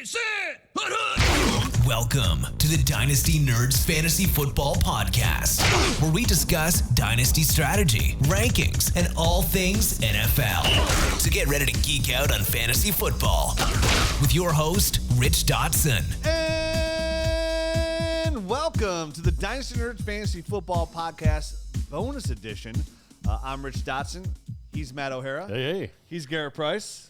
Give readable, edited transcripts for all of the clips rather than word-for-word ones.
Sit! Welcome to the Dynasty Nerds Fantasy Football Podcast, where we discuss Dynasty strategy, rankings, and all things NFL. So get ready to geek out on fantasy football with your host, Rich Dotson. And welcome to the Dynasty Nerds Fantasy Football Podcast bonus edition. I'm Rich Dotson. He's Matt O'Hara. Hey. He's Garrett Price.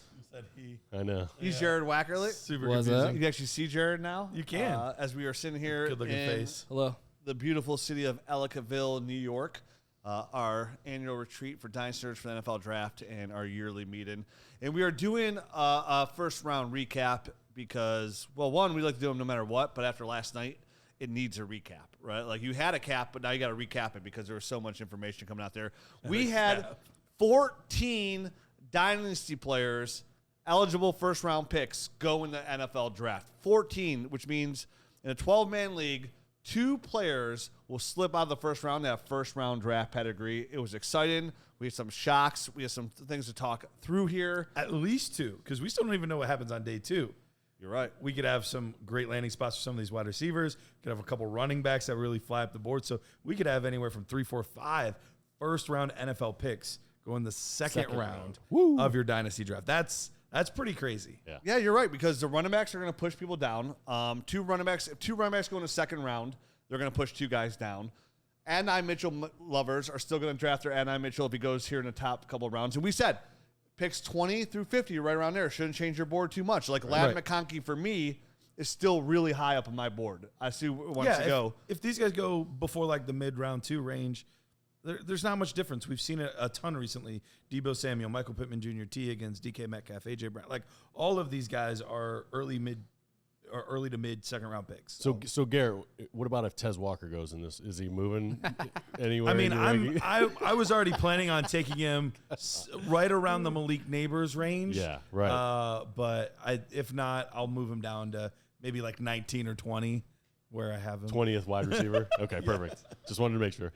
I know. He's Jared Wackerly. Super What's confusing. up? You can actually see Jared now. You can. As we are sitting here Good looking in face. Hello. the beautiful city of Ellicottville, New York. Our annual retreat for Dynasty Nerds for the NFL Draft and our yearly meeting. And we are doing a first round recap because, well, one, we like to do them no matter what, but after last night, it needs a recap, right? Like you had a cap, but now you got to recap it because there was so much information coming out there. We had 14 Dynasty players eligible first-round picks go in the NFL draft. 14, which means in a 12-man league, 2 players will slip out of the first round. They have first-round draft pedigree. It was exciting. We had some shocks. We had some things to talk through here. At least 2, because we still don't even know what happens on day 2. You're right. We could have some great landing spots for some of these wide receivers. Could have a couple running backs that really fly up the board. So we could have anywhere from 3, 4, 5 first-round NFL picks go in the second round of your dynasty draft. That's pretty crazy. Yeah, you're right, because the running backs are going to push people down. If 2 running backs go in the second round, they're going to push 2 guys down. Adonai Mitchell lovers are still going to draft their Adonai Mitchell if he goes here in the top couple of rounds. And we said picks 20 through 50, right around there. Shouldn't change your board too much. Like Ladd McConkey for me is still really high up on my board. I see wants to go. If these guys go before like the mid-round 2 range, there's not much difference. We've seen it a ton recently. Debo Samuel, Michael Pittman Jr., T. Higgins, DK Metcalf, AJ Brown. Like all of these guys are early to mid second round picks. So Garrett, what about if Tez Walker goes in this? Is he moving anywhere? I mean, I was already planning on taking him right around the Malik Neighbors range. Yeah, right. But if not, I'll move him down to maybe like 19 or 20. Where I have him. 20th wide receiver? Okay, perfect. Just wanted to make sure.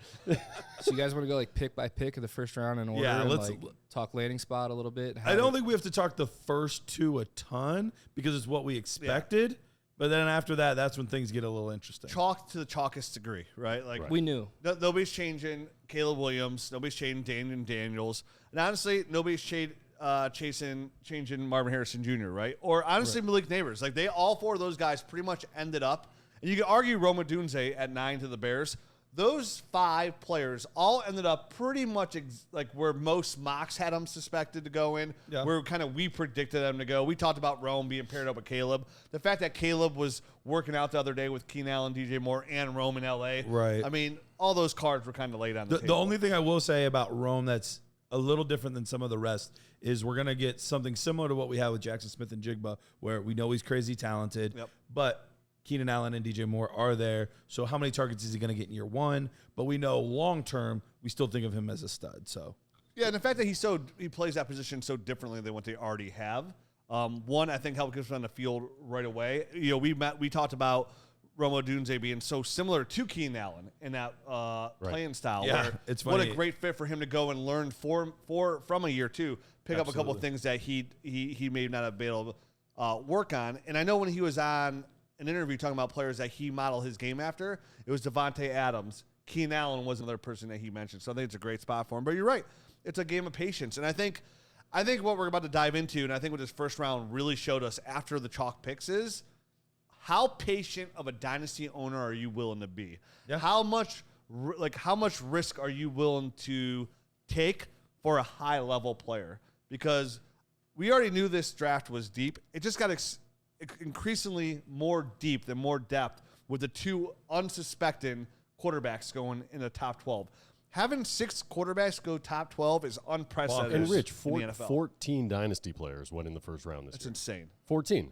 So you guys want to go like pick by pick in the first round in order? Yeah, and let's talk landing spot a little bit. I don't think we have to talk the first 2 a ton because it's what we expected. Yeah. But then after that, that's when things get a little interesting. Chalk to the chalkest degree, right? Like we knew. Nobody's changing Caleb Williams. Nobody's changing Daniel Daniels. And honestly, nobody's changing Marvin Harrison Jr., right? Or honestly, Malik Neighbors. Like they all 4 of those guys pretty much ended up. And you could argue Roma Dunze at 9 to the Bears. Those 5 players all ended up pretty much like where most mocks had them suspected to go in, where we predicted them to go. We talked about Rome being paired up with Caleb. The fact that Caleb was working out the other day with Keenan Allen, DJ Moore, and Rome in L.A. Right. I mean, all those cards were kind of laid on the table. The only thing I will say about Rome that's a little different than some of the rest is we're going to get something similar to what we had with Jackson Smith and Jigba, where we know he's crazy talented, but Keenan Allen and DJ Moore are there. So how many targets is he going to get in year 1? But we know long term, we still think of him as a stud. So yeah, and the fact that he plays that position so differently than what they already have. One, I think helped get him on the field right away. You know, we talked about Rome Odunze being so similar to Keenan Allen in that playing style. Yeah, where it's funny. What a great fit for him to go and learn from a year 2, pick up a couple of things that he may not have been able to work on. And I know when he was on an interview talking about players that he modeled his game after, it was Devontae Adams. Keenan Allen was another person that he mentioned. So I think it's a great spot for him. But you're right. It's a game of patience. And I think what we're about to dive into, and I think what this first round really showed us after the chalk picks is how patient of a dynasty owner are you willing to be? Yeah. How much risk are you willing to take for a high-level player? Because we already knew this draft was deep. It just got increasingly more deep than more depth with the 2 unsuspecting quarterbacks going in the top 12. Having 6 quarterbacks go top 12 is unprecedented. And Rich, in the NFL. 14 dynasty players went in the first round this year. That's insane. 14.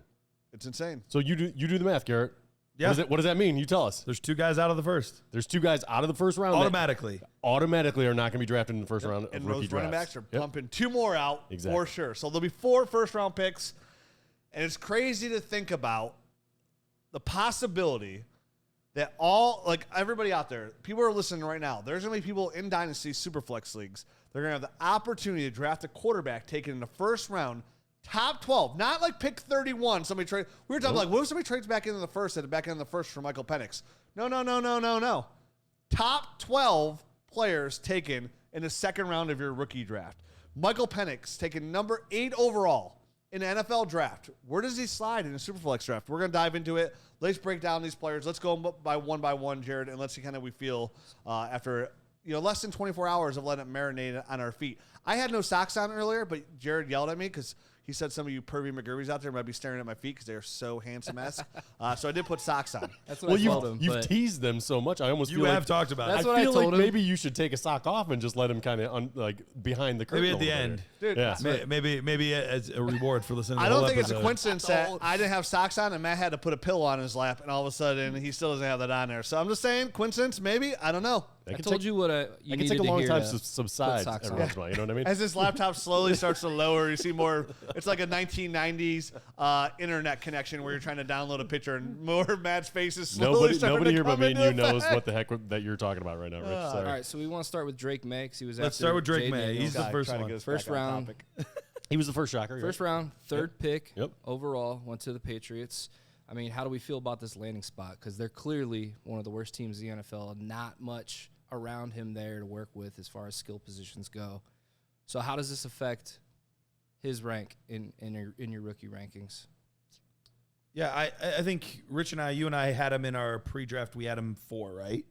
It's insane. So you do the math, Garrett. Yeah. What does that mean? You tell us. There's 2 guys out of the first. There's 2 guys out of the first round automatically are not going to be drafted in the first round of and rookie those drafts. running backs are pumping 2 more out for sure. So there'll be 4 first-round picks. And it's crazy to think about the possibility that everybody out there, people are listening right now, there's going to be people in Dynasty Superflex leagues. They're going to have the opportunity to draft a quarterback taken in the first round Top 12, not like pick 31. Somebody trade. We were talking like, what if somebody trades back into the first at the back end of the first for Michael Penix? No. Top 12 players taken in the second round of your rookie draft. Michael Penix taken number 8 overall in the NFL draft. Where does he slide in the Superflex draft? We're going to dive into it. Let's break down these players. Let's go by one, Jared, and let's see kind of we feel after less than 24 hours of letting it marinate on our feet. I had no socks on earlier, but Jared yelled at me because he said some of you pervy McGurvies out there might be staring at my feet because they are so handsome-esque. So I did put socks on. That's what I told him. You've teased them so much. I almost You feel have like, talked about it. That's what I I feel told like him. maybe you should take a sock off and just let him kind of behind the curtain. Maybe at the over end. there. Dude, Yeah. Maybe as a reward for listening to I the don't whole think it's a episode. coincidence that I didn't have socks on and Matt had to put a pillow on his lap, and all of a sudden he still doesn't have that on there. So I'm just saying, coincidence, maybe? I don't know. I told you what you It can needed take a to long hear time to to subside socks every on. once in a while. You know what I mean? As this laptop slowly starts to lower, you see more. It's like a 1990s internet connection where you're trying to download a picture, and more Matt's faces slowly Nobody here but me and you knows effect. what the heck that you're talking about right now, Rich. All Sorry. right, so we want to start with Drake Maye because he was. Let's after start with Drake Jay Maye. Daniels. He's the first Trying to one. get us First back on round. topic. He was the first shocker. First right? round, third pick Yep. overall, went to the Patriots. I mean, how do we feel about this landing spot? Because they're clearly one of the worst teams in the NFL. Not much around him there to work with as far as skill positions go. So how does this affect his rank in your rookie rankings? Yeah, I think Rich and you and I had him in our pre-draft. We had him 4, right?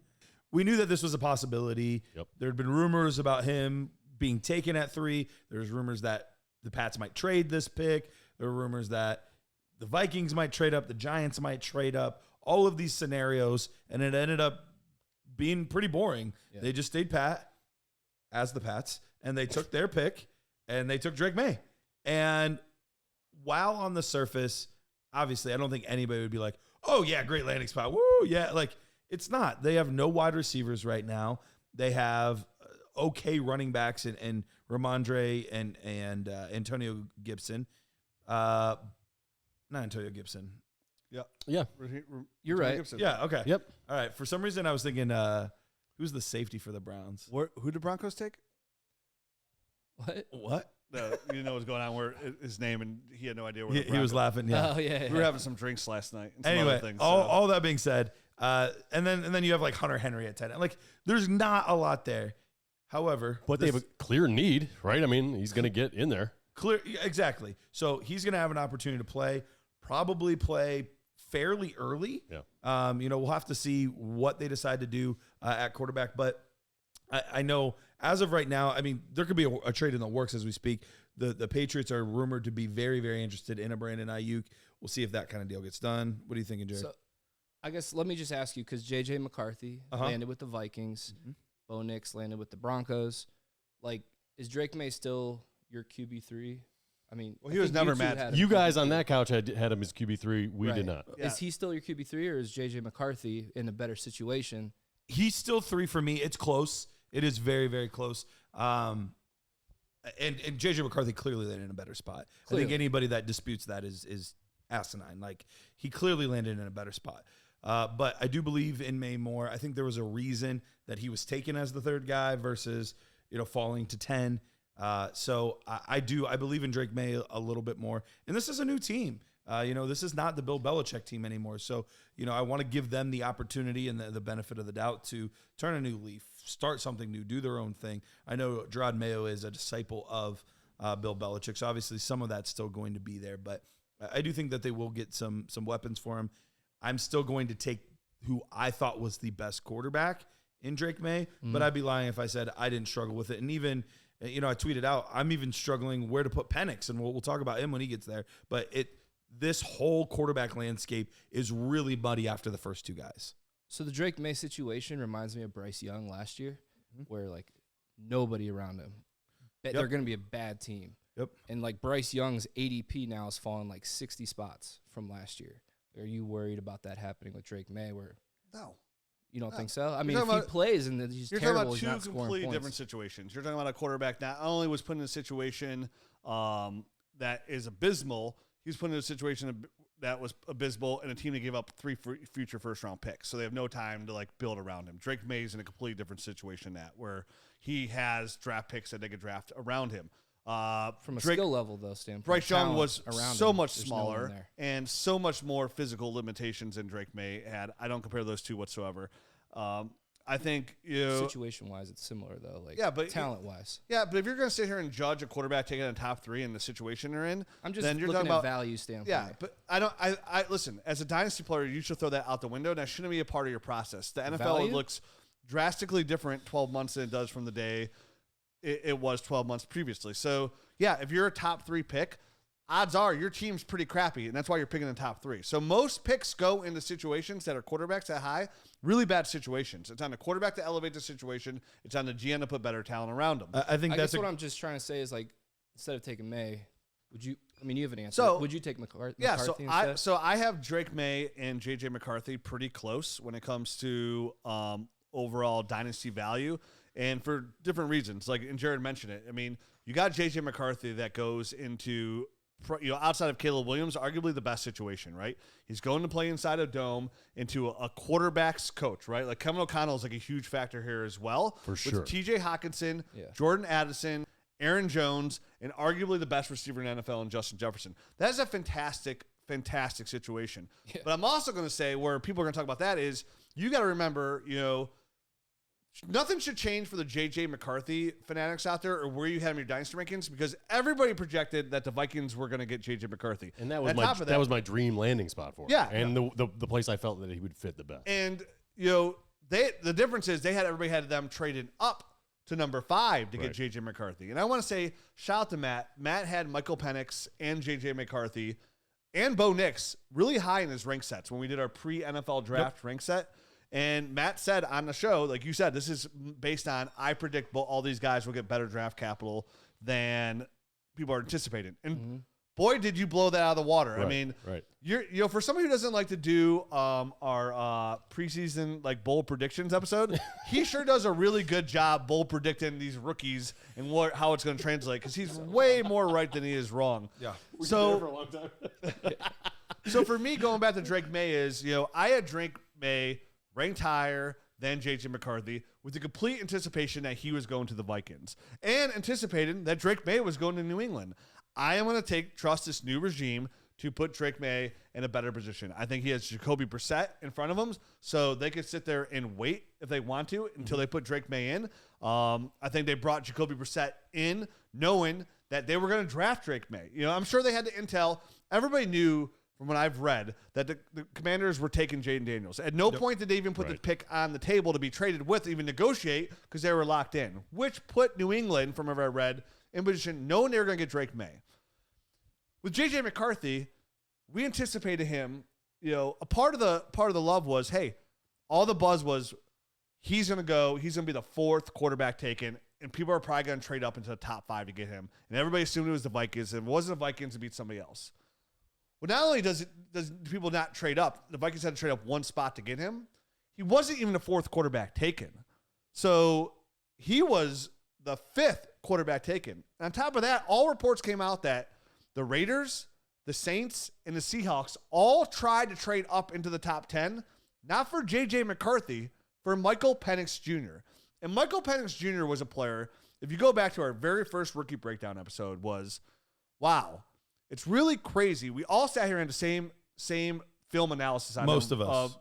We knew that this was a possibility. Yep. There had been rumors about him being taken at 3. There's rumors that the Pats might trade this pick. There were rumors that the Vikings might trade up, the Giants might trade up, all of these scenarios, and it ended up being pretty boring. Yeah. They just stayed pat as the Pats, and they took their pick, and they took Drake Maye. And while on the surface, obviously, I don't think anybody would be like, oh, yeah, great landing spot. Woo, yeah. Like, it's not. They have no wide receivers right now. They have okay running backs and Ramondre and Antonio Gibson. Not Antonio Gibson. Yeah. You're right. Gibson. Yeah, okay. Yep. All right. For some reason, I was thinking, who's the safety for the Browns? Who did Broncos take? What? No, you didn't know what was going on. Where his name, and he had no idea where He was laughing, yeah. Oh, yeah. We were having some drinks last night. And some Anyway, other things, all that being said, and then you have like Hunter Henry at 10. Like, there's not a lot there. However, But they have a clear need, right? I mean, he's going to get in there. clear exactly. So he's going to have an opportunity to probably play fairly early. Yeah. We'll have to see what they decide to do at quarterback. But I know as of right now, I mean, there could be a trade in the works as we speak. The Patriots are rumored to be very, very interested in a Brandon Ayuk. We'll see if that kind of deal gets done. What are you thinking, Jared? So, I guess let me just ask you, because J.J. McCarthy landed with the Vikings. Bo Nix landed with the Broncos. Like, is Drake Maye still your QB3? I mean, Well, he was never you two Matt. had him You as guys QB3. on that couch had him as QB3. We Right. did not. Yeah. Is he still your QB3, or is J.J. McCarthy in a better situation? He's still 3 for me. It's close. It is very, very close. And J.J. McCarthy clearly landed in a better spot. I think Clearly. anybody that disputes that is asinine. Like, he clearly landed in a better spot. But I do believe in Maye more. I think there was a reason that he was taken as the 3rd guy versus, falling to 10. So I believe in Drake Maye a little bit more. And this is a new team. This is not the Bill Belichick team anymore. So, I want to give them the opportunity and the benefit of the doubt to turn a new leaf, start something new, do their own thing. I know Gerard Mayo is a disciple of Bill Belichick, so obviously some of that's still going to be there. But I do think that they will get some weapons for him. I'm still going to take who I thought was the best quarterback in Drake Maye, but I'd be lying if I said I didn't struggle with it. And even, I tweeted out, I'm even struggling where to put Penix, and we'll talk about him when he gets there. But this whole quarterback landscape is really muddy after the first 2 guys. So the Drake Maye situation reminds me of Bryce Young last year, where, like, nobody around him. They're going to be a bad team. Yep. And, like, Bryce Young's ADP now has fallen, like, 60 spots from last year. Are you worried about that happening with Drake Maye, where No. you don't think so? I mean, You're if talking he about- plays and then he's You're terrible, talking he's about not 2 scoring completely points. different situations. You're talking about a quarterback not only was put in a situation that is abysmal, he's put in a situation that was abysmal and a team that gave up 3 future first-round picks. So they have no time to, like, build around him. Drake Maye's in a completely different situation where he has draft picks that they could draft around him. From a skill level, though, standpoint, Bryce Young was so much there's no one smaller there. and so much more physical limitations than Drake Maye had. I don't compare those two whatsoever. I think Situation-wise, it's similar, though. But talent-wise. Yeah, but if you're going to sit here and judge a quarterback taking a top 3 in the situation they're in, I'm just then you're looking talking at about value standpoint. Yeah, but I listen, as a dynasty player, you should throw that out the window. That shouldn't be a part of your process. The NFL Value? looks drastically different 12 months than it does from the day it was 12 months previously. So, yeah, if you're a top 3 pick, odds are your team's pretty crappy, and that's why you're picking the top 3. So most picks go into situations that are quarterbacks that high, really bad situations. It's on the quarterback to elevate the situation. It's on the GM to put better talent around them. I think that's what I'm just trying to say is, instead of taking May, would you – I mean, you have an answer. So, would you take McCarthy instead? instead? I have Drake Maye and J.J. McCarthy pretty close when it comes to overall dynasty value, and for different reasons. And Jared mentioned it. I mean, you got J.J. McCarthy that goes into – outside of Caleb Williams, arguably the best situation, right? He's going to play inside a dome into a quarterback's coach, right? Like Kevin O'Connell is a huge factor here as well. For sure. With TJ Hawkinson, Jordan Addison, Aaron Jones, and arguably the best receiver in the NFL in Justin Jefferson. That is a fantastic situation. Yeah. But I'm also going to say where people are going to talk about that is you got to remember, nothing should change for the J.J. McCarthy fanatics out there or where you had him in your dynasty rankings because everybody projected that the Vikings were going to get J.J. McCarthy. And that was my dream landing spot for him. Yeah. And the place I felt that he would fit the best. And, the difference is everybody had them traded up to number 5 to get J.J. McCarthy. And I want to say, shout out to Matt. Matt had Michael Penix and J.J. McCarthy and Bo Nix really high in his rank sets when we did our pre-NFL draft rank set. And Matt said on the show, like you said, this is based on I predict all these guys will get better draft capital than people are anticipating. And boy, did you blow that out of the water. Right, I mean, right. You're for somebody who doesn't like to do our preseason bold predictions episode, he sure does a really good job bold predicting these rookies and how it's going to translate because he's way more right than he is wrong. Yeah. So for a long time. So for me, going back to Drake Maye is, I had Drake Maye ranked higher than J.J. McCarthy with the complete anticipation that he was going to the Vikings and anticipating that Drake Maye was going to New England. I am going to trust this new regime to put Drake Maye in a better position. I think he has Jacoby Brissett in front of him, so they could sit there and wait if they want to until they put Drake Maye in. I think they brought Jacoby Brissett in knowing that they were going to draft Drake Maye. I'm sure they had the intel. Everybody knew from what I've read, that the Commanders were taking Jaden Daniels. At no point did they even put the pick on the table to be traded with, even negotiate, because they were locked in, which put New England, from what I read, in position knowing they were going to get Drake Maye. With J.J. McCarthy, we anticipated him, a part of the love was, hey, all the buzz was he's going to be the 4th quarterback taken, and people are probably going to trade up into the top 5 to get him. And everybody assumed it was the Vikings, and if it wasn't the Vikings, it beat somebody else. Well, not only does people not trade up, the Vikings had to trade up one spot to get him. He wasn't even the 4th quarterback taken. So he was the 5th quarterback taken. And on top of that, all reports came out that the Raiders, the Saints, and the Seahawks all tried to trade up into the top 10, not for J.J. McCarthy, for Michael Penix Jr. And Michael Penix Jr. was a player, if you go back to our very first rookie breakdown episode, was, wow, it's really crazy. We all sat here in the same film analysis on most of us.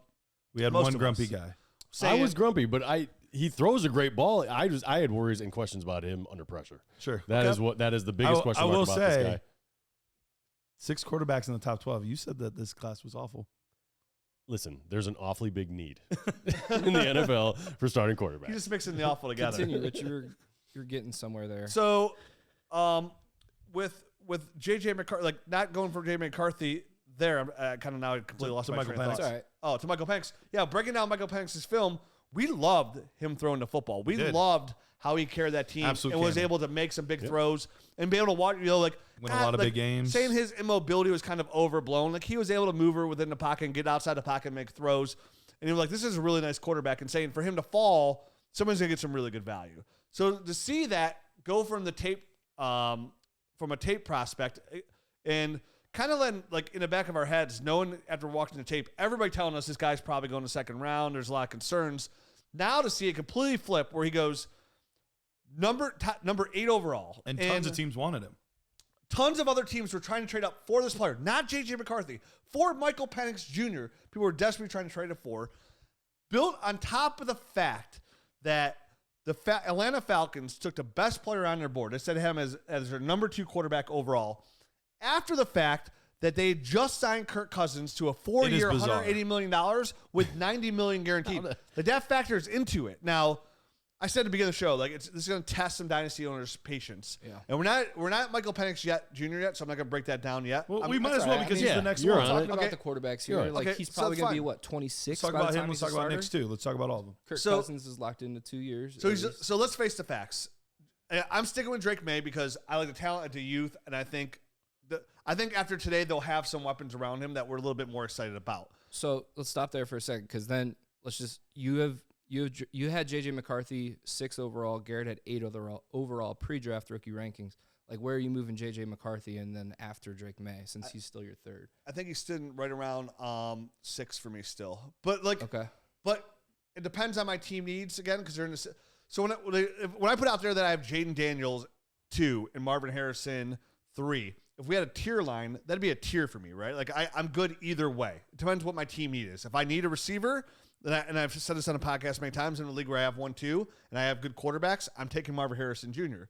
We had one grumpy guy. I was grumpy, but he throws a great ball. I had worries and questions about him under pressure. Sure. That is the biggest question mark about this guy. 6 quarterbacks in the top 12. You said that this class was awful. Listen, there's an awfully big need in the NFL for starting quarterbacks. You're just mixing the awful together. Continue, Rich. You're getting somewhere there. So, with J.J. McCarthy, not going for J.J. McCarthy there, I'm kind of now completely lost my train of thought. All right. Oh, to Michael Penix. Yeah, breaking down Michael Penix's film, we loved him throwing the football. We loved how he carried that team and was able to make some big throws and be able to watch, win a lot of big games. Saying his immobility was kind of overblown. Like, he was able to move her within the pocket and get outside the pocket and make throws. And he was like, this is a really nice quarterback. And saying for him to fall, someone's going to get some really good value. So to see that go from the tape, from a tape prospect, and kind of letting, in the back of our heads, knowing after watching the tape, everybody telling us this guy's probably going to 2nd round, there's a lot of concerns. Now to see it completely flip where he goes, number 8 overall. And tons of teams wanted him. Tons of other teams were trying to trade up for this player, not J.J. McCarthy, for Michael Penix Jr. People were desperately trying to trade it for. Built on top of the fact that the Atlanta Falcons took the best player on their board. They said him as their number 2 quarterback overall. After the fact that they just signed Kirk Cousins to a 4-year, $180 million with $90 million guaranteed. That factors into it. Now, I said at the beginning of the show, like this is going to test some dynasty owners' patience. Yeah. And we're not Michael Penix Jr. yet, so I'm not going to break that down yet. Well, we might as well because he's the next one. We're talking about the quarterbacks here. Like he's probably going to be what, 26? Let's talk about him. Let's talk about Knicks too. Let's talk about all of them. Kirk Cousins is locked into 2 years. So let's face the facts. I'm sticking with Drake Maye because I like the talent at the youth, and I think after today they'll have some weapons around him that we're a little bit more excited about. So let's stop there for a second because then let's just you had J.J. McCarthy 6 overall. Garrett had 8 overall pre-draft rookie rankings. Like, where are you moving J.J. McCarthy and then after Drake Maye since he's still your 3rd? I think he's sitting right around 6 for me still. But but it depends on my team needs again because they're in this. So when I put out there that I have Jaden Daniels 2 and Marvin Harrison 3, if we had a tier line, that'd be a tier for me, right? Like I'm good either way. It depends what my team need is. If I need a receiver. And I've said this on a podcast many times in a league where I have 1-2 and I have good quarterbacks, I'm taking Marvin Harrison Jr.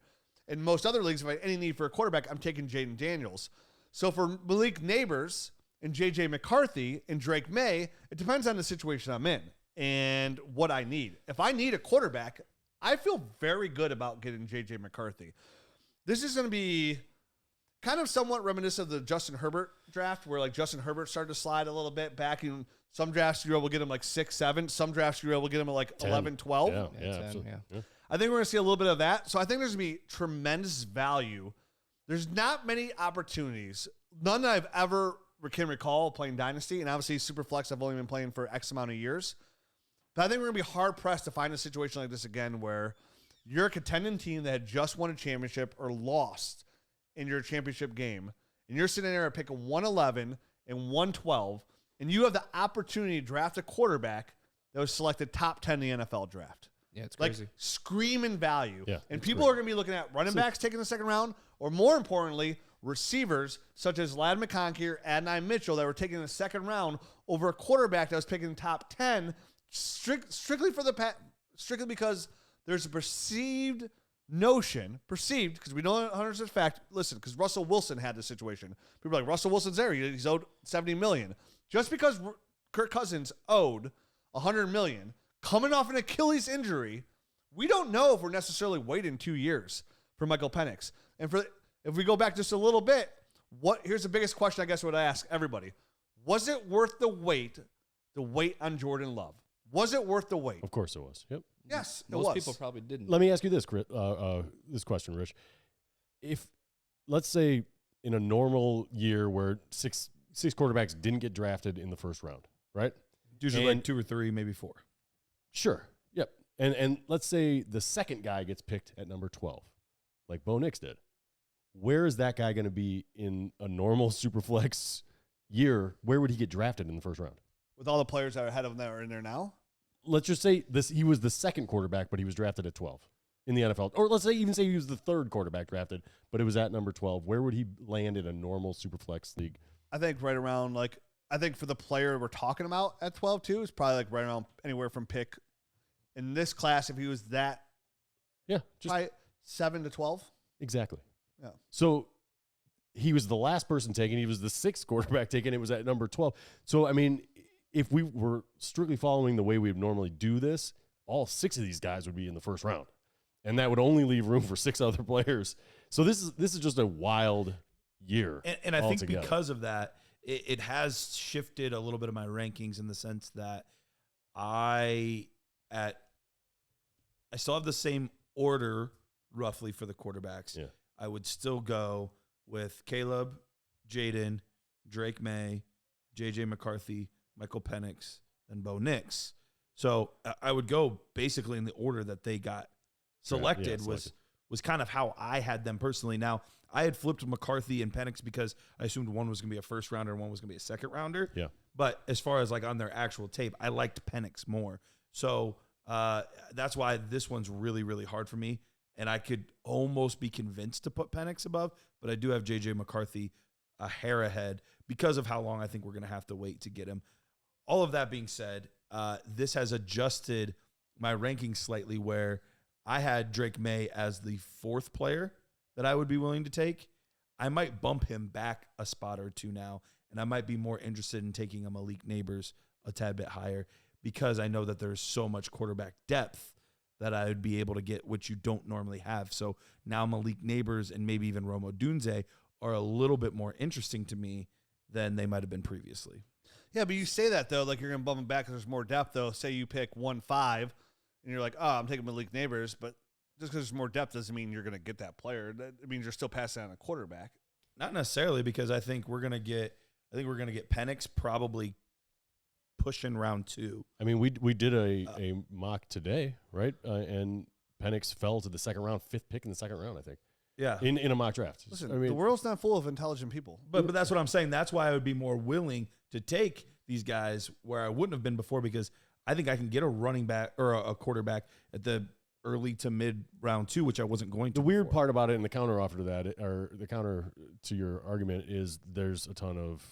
In most other leagues, if I have any need for a quarterback, I'm taking Jaden Daniels. So for Malik Neighbors and J.J. McCarthy and Drake Maye, it depends on the situation I'm in and what I need. If I need a quarterback, I feel very good about getting J.J. McCarthy. This is going to be kind of somewhat reminiscent of the Justin Herbert draft where like Justin Herbert started to slide a little bit back in. Some drafts you were able to get him like 6, 7. Some drafts you were able to get him at like 10, 11, 12. Yeah, 10, absolutely. Yeah. I think we're going to see a little bit of that. So I think there's going to be tremendous value. There's not many opportunities. None that I've ever can recall playing Dynasty. And obviously Superflex, I've only been playing for X amount of years. But I think we're going to be hard-pressed to find a situation like this again where you're a contending team that had just won a championship or lost in your championship game. And you're sitting there at pick 111 and 112. And you have the opportunity to draft a quarterback that was selected top 10 in the NFL draft. Yeah, it's crazy. Like, screaming value. Yeah, and people are going to be looking at running backs taking the second round, or more importantly, receivers such as Ladd McConkey or Adonai Mitchell that were taking the second round over a quarterback that was picking top 10 strictly because there's a perceived because we know 100% fact, listen, because Russell Wilson had this situation. People are like, Russell Wilson's there. He's owed $70 million. Just because Kirk Cousins owed $100 million, coming off an Achilles injury, we don't know if we're necessarily waiting 2 years for Michael Penix. And if we go back just a little bit, here's the biggest question I guess I would ask everybody. Was it worth the wait on Jordan Love? Was it worth the wait? Of course it was. Yep. Yes, it Most was. people probably didn't. Let me ask you this question, Rich. If, let's say, in a normal year where six quarterbacks didn't get drafted in the first round, right? Usually like 2 or 3, maybe 4. Sure. Yep. And let's say the second guy gets picked at number 12, like Bo Nix did. Where is that guy going to be in a normal Superflex year? Where would he get drafted in the first round? With all the players that are ahead of him that are in there now? Let's just say he was the second quarterback, but he was drafted at 12 in the NFL. Or let's say he was the third quarterback drafted, but it was at number 12. Where would he land in a normal Superflex league? I think right around, I think for the player we're talking about at 12 too, is probably right around anywhere from pick in this class. If he was that, probably 7 to 12. Exactly. Yeah. So he was the last person taken. He was the 6th quarterback taken. It was at number 12. So, I mean, if we were strictly following the way we would normally do this, all 6 of these guys would be in the first round. And that would only leave room for 6 other players. So this is just a wild year. And I think because of that, it has shifted a little bit of my rankings in the sense that I still have the same order roughly for the quarterbacks. Yeah. I would still go with Caleb, Jaden, Drake Maye, J.J. McCarthy, Michael Penix, and Bo Nix. So I would go basically in the order that they got selected. Was kind of how I had them personally. Now, I had flipped McCarthy and Penix because I assumed one was going to be a first rounder and one was going to be a second rounder. Yeah. But as far as on their actual tape, I liked Penix more. So that's why this one's really, really hard for me. and I could almost be convinced to put Penix above, but I do have J.J. McCarthy a hair ahead because of how long I think we're going to have to wait to get him. All of that being said, this has adjusted my ranking slightly where I had Drake Maye as the 4th player that I would be willing to take. I might bump him back a spot or 2 now, and I might be more interested in taking a Malik Neighbors a tad bit higher because I know that there's so much quarterback depth that I would be able to get, which you don't normally have. So now Malik Neighbors and maybe even Rome Odunze are a little bit more interesting to me than they might have been previously. Yeah, but you say that, though, like you're going to bump him back because there's more depth, though. Say you pick 1-5, and you're like, oh, I'm taking Malik Neighbors, but just because there's more depth doesn't mean you're going to get that player. That means you're still passing on a quarterback. Not necessarily, because I think we're going to get Penix probably pushing round 2. I mean, we did a mock today, right? And Penix fell to the second round, 5th pick in the second round, I think. Yeah. In a mock draft. Listen, I mean, the world's not full of intelligent people. But that's what I'm saying. That's why I would be more willing to take these guys where I wouldn't have been before, because I think I can get a running back or a quarterback at the early to mid round 2, which I wasn't going to. The weird part about it, and the counter offer to that, or the counter to your argument, is there's a ton of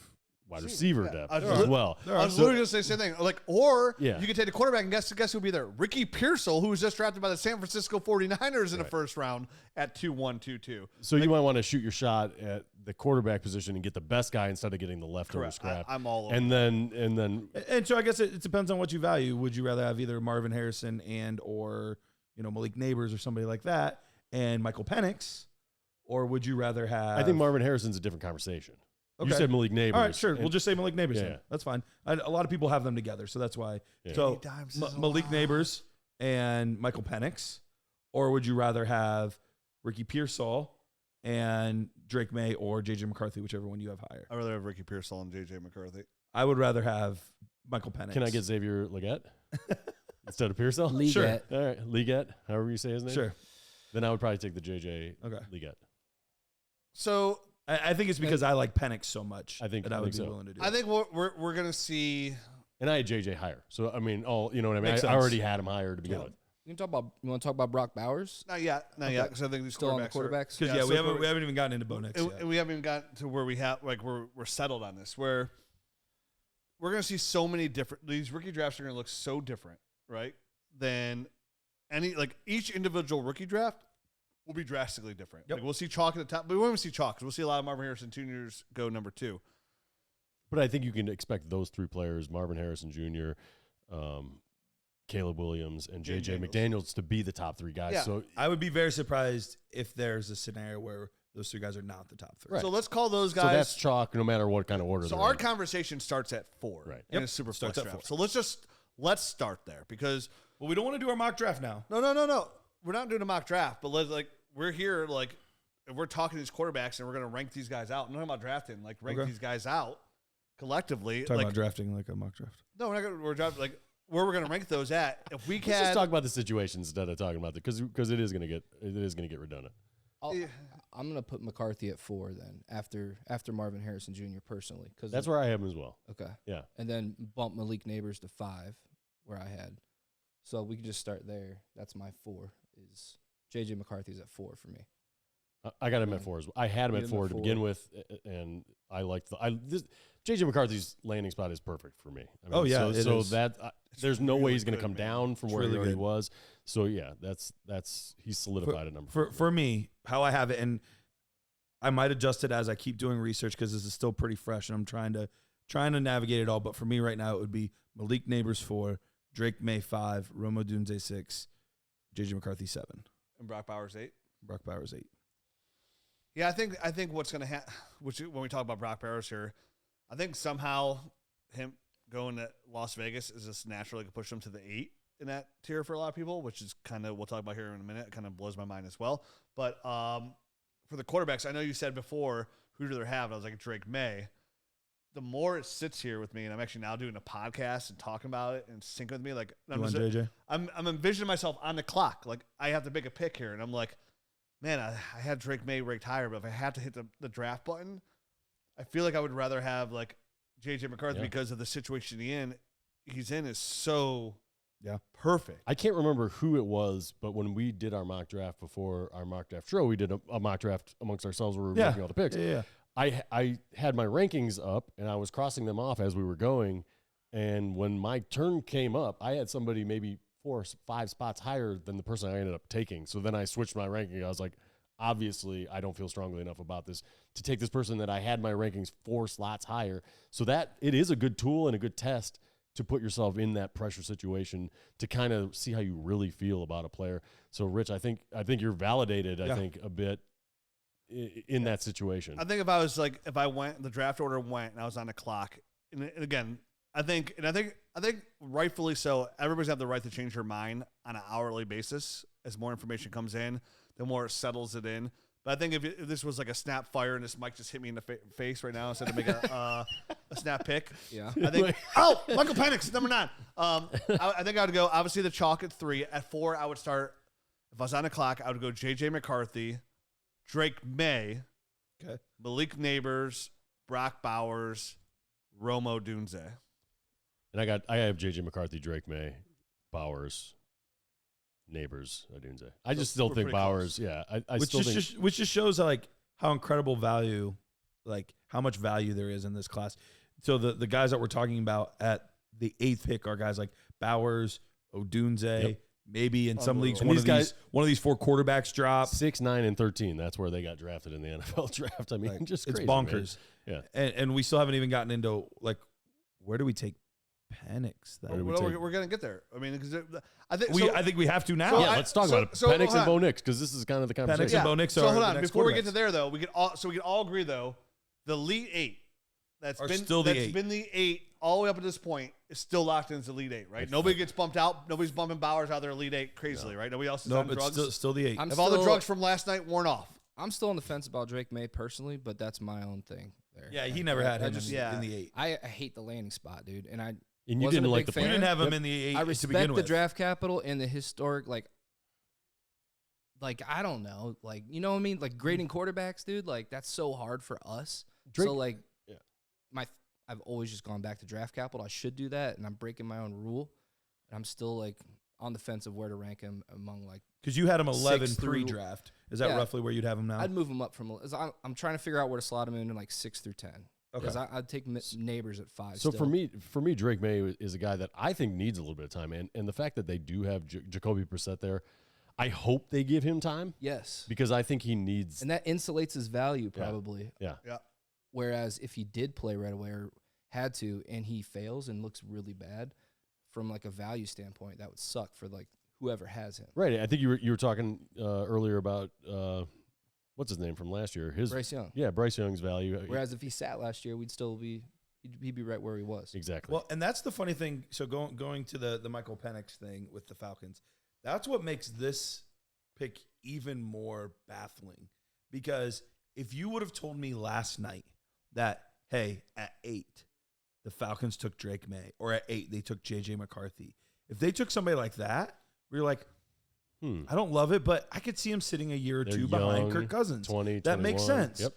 wide receiver depth as well. I was literally going to say the same thing. Like, or Yeah. you could take the quarterback and guess who would be there? Ricky Pearsall, who was just drafted by the San Francisco 49ers in the first round at 2-1, 2-2. So you might want to shoot your shot at the quarterback position and get the best guy instead of getting the leftover scrap. I'm all over. And then And so I guess it depends on what you value. Would you rather have either Marvin Harrison or Malik Neighbors or somebody like that and Michael Penix, or would you rather have? I think Marvin Harrison's a different conversation. Okay. You said Malik Neighbors. All right, sure. We'll just say Malik Neighbors. Yeah, then. yeah. That's fine. A lot of people have them together, so that's why. Yeah. So Dimes is Malik Neighbors and Michael Penix, or would you rather have Ricky Pearsall and Drake Maye or J.J. McCarthy, whichever one you have higher? I'd rather have Ricky Pearsall and J.J. McCarthy. I would rather have Michael Penix. Can I get Xavier Legette instead of Pearsall? Leggett. Sure. All right, Legette, however you say his name. Sure. Then I would probably take the JJ Okay. Legette. So I think it's because I like Penix so much. I think- that I I would think be so. willing to do. I think we're going to see. And I had JJ higher. So, I mean, you know what I mean? Makes I sense. already had him higher to begin with. You want to talk about Brock Bowers? Not yet, because I think these Still on the quarterbacks are- quarterbacks? Because so we haven't even gotten into Bo Nix yet. and we haven't even gotten to where we have we're settled on this, where we're going to see so many different. These rookie drafts are going to look so different, right? Than each individual rookie draft will be drastically different. Yep. Like we'll see chalk at the top, but we won't see chalk because we'll see a lot of Marvin Harrison Jr.'s go number 2. But I think you can expect those 3 players, Marvin Harrison Jr., Caleb Williams, and J.J. McDaniels, to be the top 3 guys. Yeah. So I would be very surprised if there's a scenario where those 3 guys are not the top 3. Right. So let's call those guys. So that's chalk, no matter what kind of order. So they're our in. conversation starts at 4, Right. In Yep. a super Starts flex at draft. 4. So let's start there because Well, we don't want to do our mock draft now. no, we're not doing a mock draft, but we're here if we're talking to these quarterbacks and we're going to rank these guys out. I'm not talking about drafting, rank Okay. these guys out collectively. Talking about drafting like a mock draft. No, we're not going to. We're drafting where we're going to rank those at. If we Let's can just talk about the situation instead of talking about because it is going to get redundant. I'm going to put McCarthy at 4 then after Marvin Harrison Jr. personally. That's where I have him as well. Okay. Yeah. And then bump Malik Neighbors to 5 where I had. So we can just start there. That's my 4 is J.J. McCarthy's at 4 for me. I got him at 4 as well. I had him You at had him 4 at to 4. begin with, and I liked J.J. McCarthy's landing spot is perfect for me. I mean, Oh, yeah, it so is. that there's no way really he's going to good, come man. down from It's where really he already good. was. So yeah, that's he's solidified at number 4. For me, how I have it, and I might adjust it as I keep doing research because this is still pretty fresh, and I'm trying to navigate it all. But for me right now, it would be Malik Neighbors 4, Drake Maye 5, Rome Odunze 6, J.J. McCarthy 7, and Brock Bowers 8. Brock Bowers 8. Yeah, I think what's going to happen, which when we talk about Brock Bowers here, I think somehow him going to Las Vegas is just naturally going to push him to the 8 in that tier for a lot of people, which is kind of, we'll talk about here in a minute. It kind of blows my mind as well. But for the quarterbacks, I know you said before, who'd you rather have? And I was like, Drake Maye. The more it sits here with me, and I'm actually now doing a podcast and talking about it and sync with me, You want JJ? I'm envisioning myself on the clock. I have to make a pick here, and I'm like, man, I had Drake Maye ranked higher, but if I had to hit the draft button, I feel like I would rather have J.J. McCarthy because of the situation he's in is so Yeah. Perfect. I can't remember who it was, but when we did our mock draft before our mock draft show, we did a mock draft amongst ourselves where we were making all the picks. Yeah. I had my rankings up, and I was crossing them off as we were going. And when my turn came up, I had somebody maybe 4 or 5 spots higher than the person I ended up taking. So then I switched my ranking. I was like, obviously, I don't feel strongly enough about this to take this person that I had my rankings 4 slots higher. So that it is a good tool and a good test to put yourself in that pressure situation to kind of see how you really feel about a player. So, Rich, I think you're validated. I think a bit in that situation. I think if I went, the draft order went, and I was on the clock, and again, I think rightfully so. Everybody's have the right to change their mind on an hourly basis as more information comes in, the more it settles it in. But I think if this was like a snap fire and this mic just hit me in the face right now instead of make a snap pick, Yeah. I think Michael Penix, number 9. I think I would go obviously the chalk at 3. At 4, I would start. If I was on the clock, I would go J.J. McCarthy, Drake Maye, Malik Neighbors, Brock Bowers, Romo Dunze. And I have J.J. McCarthy, Drake Maye, Bowers, Neighbors, Odunze. I just still think Bowers, which just shows how incredible value, how much value there is in this class. So the guys that we're talking about at the 8th pick are guys like Bowers, Odunze, maybe in some leagues one of these 4 quarterbacks drop 6, 9, and 13. That's where they got drafted in the NFL draft. I mean, just it's crazy, bonkers. Man. Yeah, and we still haven't even gotten into where do we take Penix? We're gonna get there. I mean, because I think we have to now. So let's talk about it. Penix and Bo Nix, because this is kind of the conversation. Penix and Bo Nix so are hold the on. next Before we get quarterbacks. to there, though, we can all agree though the elite 8 that's been the 8 all the way up to this point is still locked into the elite 8, right? Nobody gets bumped out. Nobody's bumping Bowers out of their elite 8 crazily, right? Nobody else is on drugs. Still the 8. If all the drugs from last night worn off. I'm still on the fence about Drake Maye personally, but that's my own thing there. Yeah, he never had him in the 8. I hate the landing spot, dude, and you didn't like the fan. You didn't have him in the 8 I to respect begin the with. draft capital and the historic, I don't know, you know what I mean? Grading quarterbacks, dude, that's so hard for us. Drake, I've always just gone back to draft capital. I should do that, and I'm breaking my own rule. And I'm still on the fence of where to rank him among because you had him 11 6 pre-draft. Is that roughly where you'd have him now? I'd move him up from. I'm trying to figure out where to slot him in 6 through 10. Okay. Because I'd take Neighbors at 5. So still. for me, Drake Maye is a guy that I think needs a little bit of time, and the fact that they do have Jacoby Brissett there, I hope they give him time. Yes, because I think he needs, and that insulates his value probably. Yeah. Whereas if he did play right away or had to, and he fails and looks really bad from a value standpoint, that would suck for whoever has him. Right. I think you were talking earlier about what's his name from last year? Bryce Young. Yeah, Bryce Young's value. Whereas if he sat last year, he'd be right where he was. Exactly. Well, and that's the funny thing. So going to the Michael Penix thing with the Falcons, that's what makes this pick even more baffling. Because if you would have told me last night that, hey, at 8, the Falcons took Drake Maye, or at 8, they took J.J. McCarthy. If they took somebody like that, we were like, I don't love it, but I could see him sitting a year or two behind Kirk Cousins. 20, that makes sense. Yep.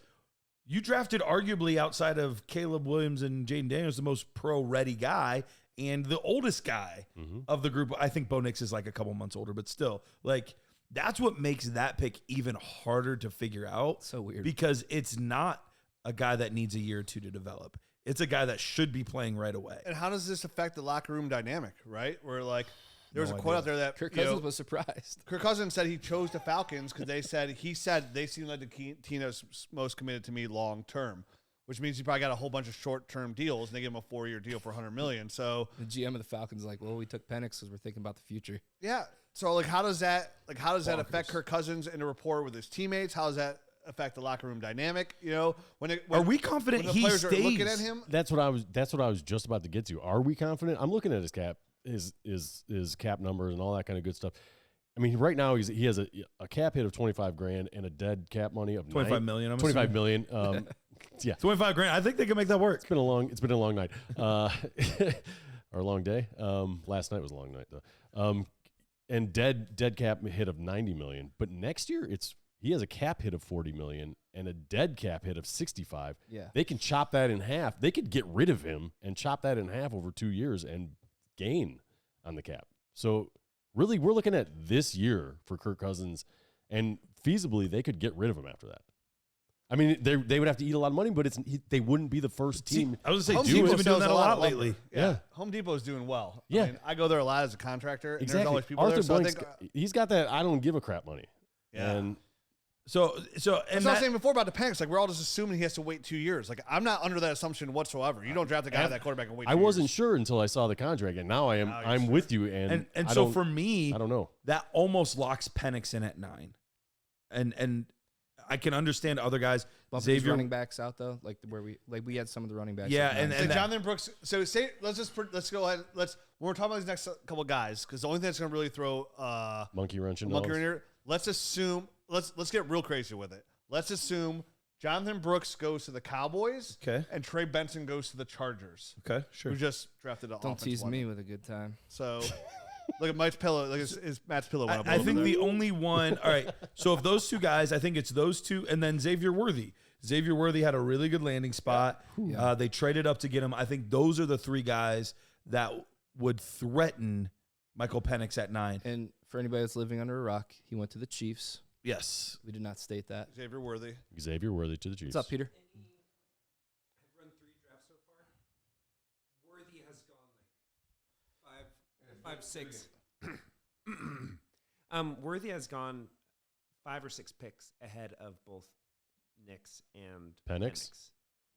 You drafted arguably outside of Caleb Williams and Jaden Daniels the most pro-ready guy and the oldest guy of the group. I think Bo Nix is a couple months older, but still, that's what makes that pick even harder to figure out. So weird. Because it's not a guy that needs a year or two to develop. It's a guy that should be playing right away. And how does this affect the locker room dynamic, right? Where there was a quote out there that Kirk Cousins was surprised. Kirk Cousins said he chose the Falcons because he said they seem like the team that's most committed to me long term, which means he probably got a whole bunch of short term deals and they gave him a 4-year deal for $100 million. So the GM of the Falcons we took Penix because we're thinking about the future. Yeah. So how does that affect Kirk Cousins in the rapport with his teammates? How does that affect the locker room dynamic? When are we confident when the he players stays? Are looking at him? That's what I was just about to get to. Are we confident? I'm looking at his cap, his cap numbers and all that kind of good stuff. I mean, right now he has a cap hit of $25,000 and a dead cap money of $25 million. $25 million. Yeah, $25,000. I think they can make that work. It's been a long night, or a long day. Last night was a long night though. And dead cap hit of $90 million. But next year he has a cap hit of $40 million and a dead cap hit of $65. Yeah, they can chop that in half. They could get rid of him and chop that in half over 2 years and gain on the cap. So really, we're looking at this year for Kirk Cousins, and feasibly they could get rid of him after that. I mean, they would have to eat a lot of money, but they wouldn't be the first team. I was going Home to say, Depot Depot's been doing sells that a lot lumber. lately. Yeah. Home Depot's doing well. Yeah. I mean, I go there a lot as a contractor, and Exactly. there's always people Arthur there. So I Blank's think, he's got that I don't give a crap money. yeah. And So That's what I was saying before about the Penix. Like, we're all just assuming he has to wait 2 years. Like, I'm not under that assumption whatsoever. You don't draft a guy that quarterback and wait 2 I years. wasn't sure until I saw the contract, and now I am. Now you're I'm sure. with you. And I so don't- for me, I don't know. that almost locks Penix in at 9. And I can understand other guys. Bumping his Xavier running backs out though, like where we had some of the running backs. Yeah, at and- nine. And that- Jonathan Brooks. So let's go ahead. When we're talking about these next couple guys, because the only thing that's going to really throw Monkey wrench in monkey all in this. here. Let's assume. Let's get real crazy with it. Let's assume Jonathan Brooks goes to the Cowboys. Okay. And Trey Benson goes to the Chargers. Okay, sure. Who just drafted an Don't offensive tease lineman. me with a good time. So look at Mike's pillow. Look at Matt's pillow. Went up a I little think bit the there. only one. All right. So of those two guys, I think it's those two, and then Xavier Worthy. Xavier Worthy had a really good landing spot. Yeah. They traded up to get him. I think those are the 3 guys that would threaten Michael Penix at 9. And for anybody that's living under a rock, he went to the Chiefs. Yes. We did not state that. Xavier Worthy. Xavier Worthy to the Chiefs. What's up, Peter? I've run 3 drafts so far. Worthy has gone like 5, 6. Worthy has gone 5 or 6 picks ahead of both Nix and Penix?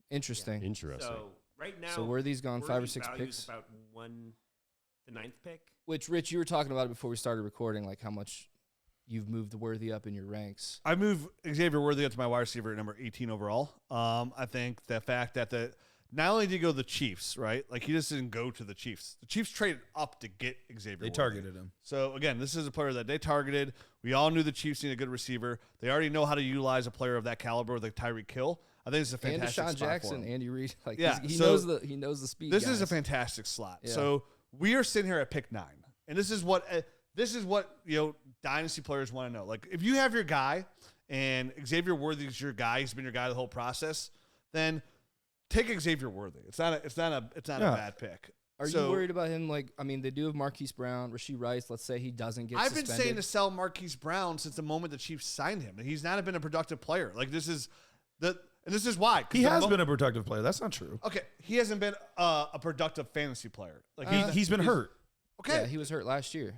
Interesting. Interesting. So right now, So Worthy's gone 5 or Worthy's 6 value picks. is about the 9th pick. Which, Rich, you were talking about it before we started recording, like how much you've moved Worthy up in your ranks. I move Xavier Worthy up to my wide receiver at number 18 overall. I think the fact that not only did he go to the Chiefs, right? Like, he just didn't go to the Chiefs. The Chiefs traded up to get Xavier They Worthy. targeted him. So, again, this is a player that they targeted. We all knew the Chiefs needed a good receiver. They already know how to utilize a player of that caliber like Tyreek Hill. I think it's a And fantastic Deshaun spot for Jackson, him. Andy Reid, like Yeah, he so knows the speed. This is a guys. fantastic slot. Yeah. So we are sitting here at pick 9, and this is what dynasty players want to know. Like, if you have your guy and Xavier Worthy is your guy, he's been your guy the whole process, then take Xavier Worthy. It's not a bad pick. Are you worried about him? Like, I mean, they do have Marquise Brown, Rasheed Rice. Let's say he doesn't get I've been suspended. saying to sell Marquise Brown since the moment the Chiefs signed him. He's not been a productive player. Like, this is why. 'Cause He has been a productive player. That's not true. Okay, he hasn't been a productive fantasy player. Like, He's been hurt. okay. Yeah, he was hurt last year.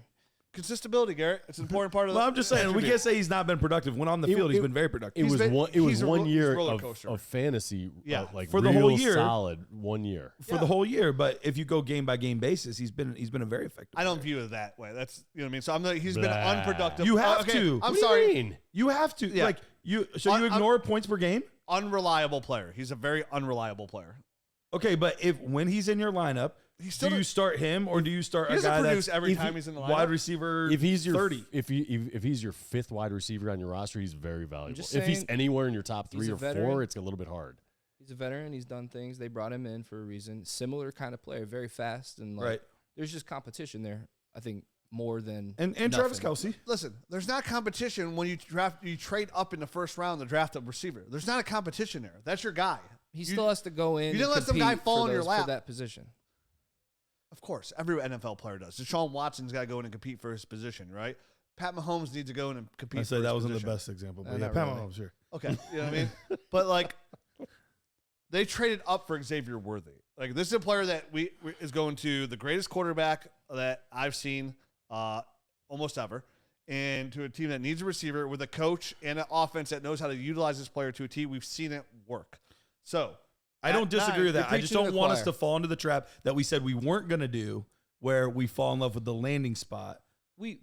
Consistability, Garrett. It's an important part of. Well, I'm just saying we attribute. can't say he's not been productive. When on the field, he's been very productive. It was been- one. It was he's a 1 ro- year he's a roller of, coaster. of fantasy. Yeah. like For the whole real year. solid 1 year. for the whole year. But if you go game by game basis, he's been a very effective. I don't player. view it that way. That's he's been Blah. unproductive. You have okay, to. I'm What do sorry. you mean? You have to Yeah. you I'm- ignore points per game. Unreliable player. He's a very unreliable player. Okay, but when he's in your lineup, still do you does- start him or do you start He a doesn't guy produce that's every time he's in the lineup. wide receiver? If he's your 30, if he's your 5th wide receiver on your roster, he's very valuable. just If he's saying, anywhere in your top 3 he's a or veteran. 4, it's a little bit hard. He's a veteran. He's done things. They brought him in for a reason. Similar kind of player, very fast, and like, right? there's just competition there. I think more than And Travis nothing. Kelsey. Listen, there's not competition when you trade up in the first round to draft a receiver. There's not a competition there. That's your guy. He still has to go in. you didn't and let some guy compete fall for in your those- lap. for that position. Of course, every NFL player does. Deshaun Watson's got to go in and compete for his position, right? Pat Mahomes needs to go in and compete. I for say his that wasn't position. the best example, but Not yeah, really. Pat Mahomes here. Okay, you know what I mean? But like, they traded up for Xavier Worthy. Like, this is a player that is going to the greatest quarterback that I've seen almost ever, and to a team that needs a receiver with a coach and an offense that knows how to utilize this player to a T. We've seen it work. So I don't at disagree 9, with that. I just preaching to don't the want us choir. to fall into the trap that we said we weren't going to do, where we fall in love with the landing spot